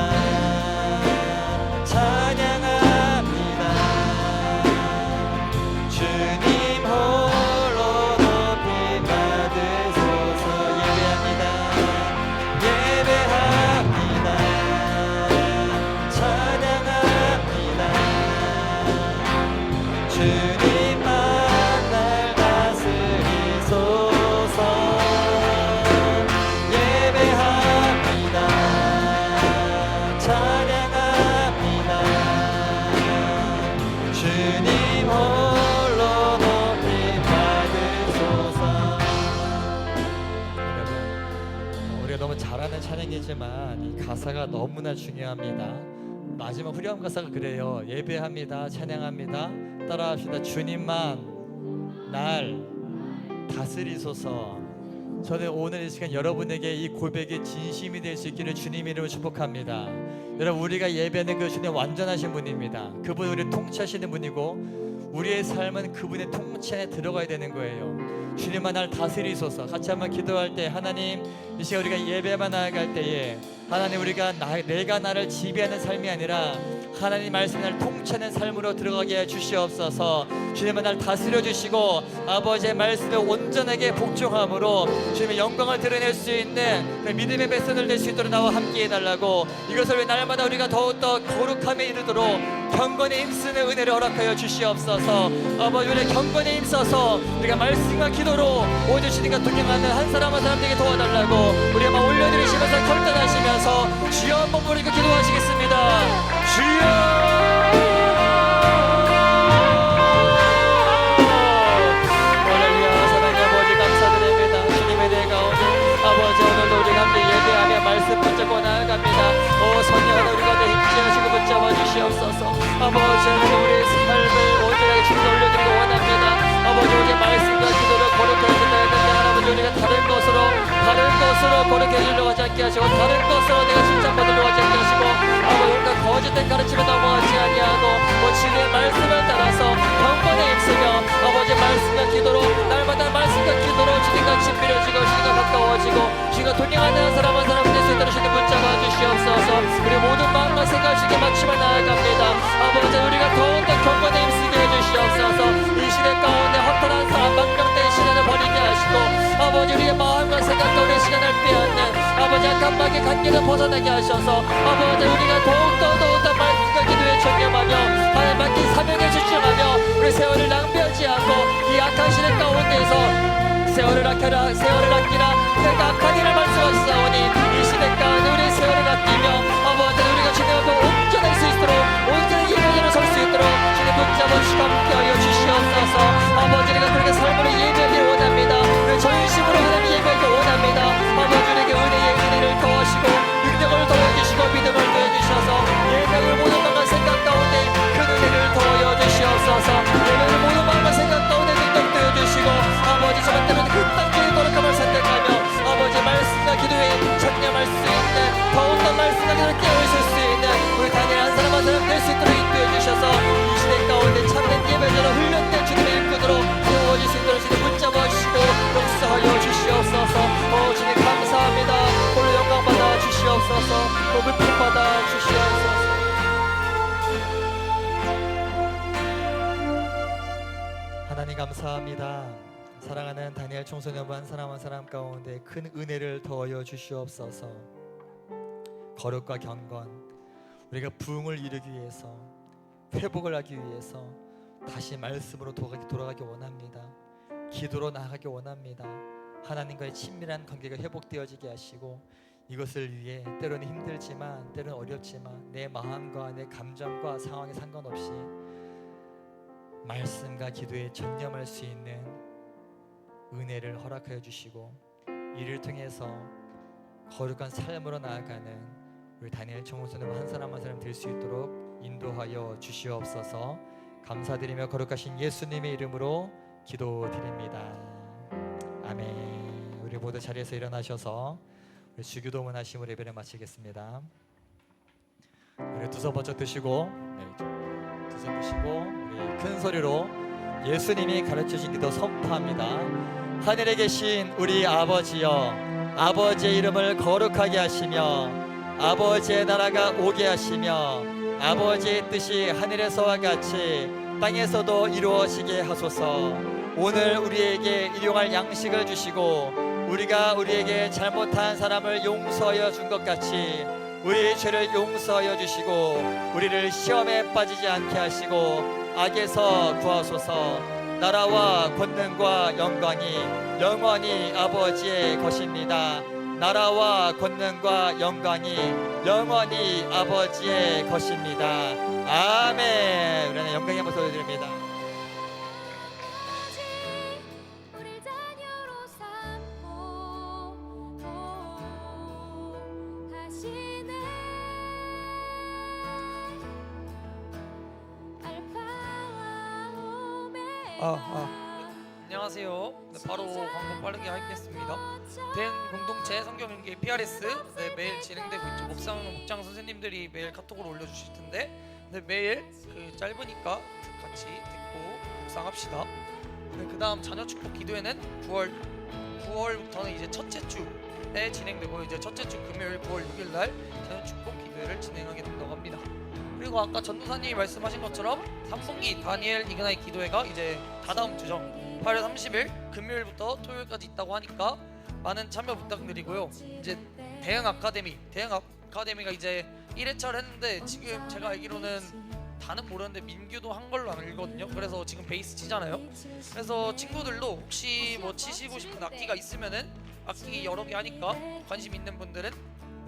찬양합니다. 주님 홀로 높이 받으소서. 예배합니다. 예배합니다. 찬양합니다. 주님만 날 다스리소서. 예배합니다. 찬양합니다. 주님 홀로 높이 받으소서. 여러분, 우리가 너무 잘하는 찬양이지만 이 가사가 너무나 중요합니다. 마지막 후렴 가사가 그래요. 예배합니다. 찬양합니다. 따라합시다. 주님만 날 다스리소서. 저는 오늘 이 시간 여러분에게 이 고백이 진심이 될 수 있기를 주님 이름으로 축복합니다. 여러분, 우리가 예배하는 그 주님 완전하신 분입니다. 그분 우리를 통치하시는 분이고 우리의 삶은 그분의 통치 안에 들어가야 되는 거예요. 주님만 날 다스리소서. 같이 한번 기도할 때, 하나님, 이 시간 우리가 예배만 나아갈 때에 하나님, 우리가 내가 나를 지배하는 삶이 아니라 하나님 말씀이 날 통치하는 삶으로 들어가게 해 주시옵소서. 주님은 날 다스려 주시고 아버지의 말씀에 온전하게 복종함으로 주님의 영광을 드러낼 수 있는 그 믿음의 백성들 될 수 있도록 나와 함께 해달라고, 이것을 위해 날마다 우리가 더욱더 거룩함에 이르도록 경건에 힘쓰는 은혜를 허락하여 주시옵소서. 아버지, 우리의 경건에 힘써서 우리가 말씀과 기도로 오직 주님과 동행하는 한 사람 한 사람 되게 도와달라고 우리가 막 올려드리시면서 결단하시면서 주여 한번 부르고 기도하시겠습니다. 주여. 할렐루야. 사랑의 아버지, 감사드립니다. 주님의 내 가운데 아버지, 오늘도 우리가 함께 예배하며 말씀 붙잡고 나아갑니다. 오 성령은 우리가 내 힘쓰시고 붙잡아 주시옵소서. 아버지, 우리의 삶을 온전하게 주님 올려드리고 원합니다. 아버지, 우리의 말씀과 기도를 거룩하게 해준다 했는데 아버지, 우리가 다른 것으로 거룩해 주려고 하지 않게 하시고 다른 것으로 내가 칭찬받으려고 하지 않게 하시고 아버지, 우리가 거짓된 가르침에 넘어가지 아니하고 주님의 말씀을 따라서 경건에 힘쓰며 아버지 말씀과 기도로 날마다 말씀과 기도로 주님과 친밀해지고 주님과 가까워지고 주님과 동행하는 사람 한 사람 될 수 있도록 주님 붙잡아 주시옵소서. 우리 모든 마음과 생각을 주님께 맞추며 나아갑니다. 아버지, 우리가 더욱더 경건에 힘쓰게 해주시옵소서. 이 시대 가운데 허탄한 만병된 시간을 버리게 하시고 아버지, 우리의 마음과 생각과 우리의 시간을 빼앗는 아버지 악한 마귀의 관계를 벗어나게 하셔서 아버지, 우리가 더욱더 말씀과 기도에 전념하며 하나님 맡긴 사명에 집중하며 우리 세월을 낭비하지 않고 이 악한 시대 가운데에서 세월을 아끼라 내가 악한 일을 말씀하시사오니 이 시대 가운데 우리의 세월을 아끼며 아버지, 우리가 주님 앞에 온전할 수 있도록 온전히 예배자로 설 수 있도록 주님 붙잡아 주시고 함께하여 주시옵소서. 아버지, 우리가 그렇게 삶으로 예배하기 원합니다. 우리 전심으로 하나님 예배하기 원합니다. 아버지, 우리에게 은혜를 더하시고 능력을 더해주시고 믿음을 더해주셔서 예배를 모든 마음과 생각 가운데 큰 은혜를 더하여 주시옵소서. 예배를 모든 마음과 생각 가운데 능력 더해주시고 아버지, 저만 때문에 그 땅중에 거룩함을 선택하며 아버지 말씀과 기도에 전념할 수 있는 더욱더 말씀과 기도를 깨어있을 수 있는 우리 다니엘 한 사람 한 사람 될 수 있도록 인도해 주셔서 이 시대 가운데 참된 예배자로 훈련된 주님의 일꾼으로 세워질 수 있도록 주님 붙잡아 주시고 역사하여 주시옵소서. 주님 감사합니다. 오늘 영광 받아 주시옵소서. 높임 받아 주시옵소서. 하나님 감사합니다. 사랑하는 다니엘 청소년 한 사람 한 사람 가운데 큰 은혜를 더하여 주시옵소서. 거룩과 경건, 우리가 부흥을 이루기 위해서 회복을 하기 위해서 다시 말씀으로 돌아가기 원합니다. 기도로 나아가기 원합니다. 하나님과의 친밀한 관계가 회복되어지게 하시고 이것을 위해 때로는 힘들지만 때로는 어렵지만 내 마음과 내 감정과 상황에 상관없이 말씀과 기도에 전념할 수 있는 은혜를 허락하여 주시고 이를 통해서 거룩한 삶으로 나아가는 우리 다니엘 청소년 한 사람 한 사람 될 수 있도록 인도하여 주시옵소서. 감사드리며 거룩하신 예수님의 이름으로 기도드립니다. 아멘. 우리 모두 자리에서 일어나셔서 우리 주기도문 하심으로 예배를 마치겠습니다. 우리 두 손 번쩍 드시고 좀 드시고 우리 큰 소리로 예수님이 가르쳐주신 기도 선포합니다. 하늘에 계신 우리 아버지여, 아버지의 이름을 거룩하게 하시며 아버지의 나라가 오게 하시며 아버지의 뜻이 하늘에서와 같이 땅에서도 이루어지게 하소서. 오늘 우리에게 일용할 양식을 주시고 우리가 우리에게 잘못한 사람을 용서하여 준 것 같이 우리의 죄를 용서하여 주시고 우리를 시험에 빠지지 않게 하시고 악에서 구하소서. 나라와 권능과 영광이 영원히 아버지의 것입니다. 나라와 권능과 영광이 영원히 아버지의 것입니다. 아멘. 우리는 영광의 한번 소리드립니다. 우리 자녀로 삼고 하시네. 알파와 오메가. 안녕하세요. 네, 바로 광고 빠르게 하겠습니다. 대응 공동체 성경일기 PRS 매일 진행되고 있죠. 목장 선생님들이 매일 카톡으로 올려주실 텐데 매일 그 짧으니까 같이 듣고 묵상합시다. 그다음 자녀 축복 기도회는 9월부터는 이제 첫째 주에 진행되고 이제 첫째 주 금요일 9월 6일 날 자녀 축복 기도회를 진행하게 된다고 합니다. 그리고 아까 전도사님이 말씀하신 것처럼 3분기 다니엘 이그나이 기도회가 이제 다다음 주죠. 8월 30일 금요일부터 토요일까지 있다고 하니까 많은 참여 부탁드리고요. 이제 대응 아카데미가 이제 1회차를 했는데 지금 제가 알기로는 다는 모르는데 민규도 한 걸로 알거든요. 그래서 지금 베이스 치잖아요. 그래서 친구들도 혹시 뭐 치시고 싶은 악기가 있으면은 악기 여러 개 하니까 관심 있는 분들은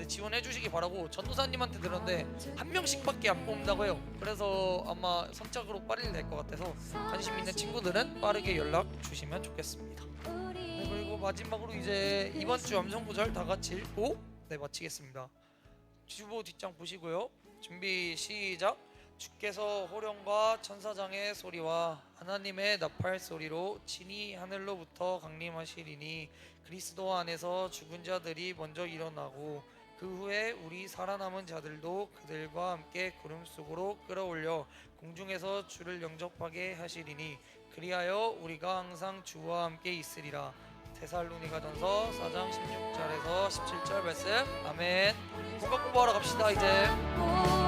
지원해 주시기 바라고. 전도사님한테 들었는데 한 명씩밖에 안 뽑는다고 해요. 그래서 아마 선착으로 빨리 낼 것 같아서 관심 있는 친구들은 빠르게 연락 주시면 좋겠습니다. 그리고 마지막으로 이제 이번 주 암송구절 다 같이 읽고 마치겠습니다. 주보 뒷장 보시고요. 준비 시작. 주께서 호령과 천사장의 소리와 하나님의 나팔 소리로 친히 하늘로부터 강림하시리니 그리스도 안에서 죽은 자들이 먼저 일어나고 그 후에 우리 살아남은 자들도 그들과 함께 구름 속으로 끌어올려 공중에서 주를 영접하게 하시리니 그리하여 우리가 항상 주와 함께 있으리라. 데살로니가전서 4장 16절에서 17절 말씀. 아멘. 공부하러 갑시다 이제.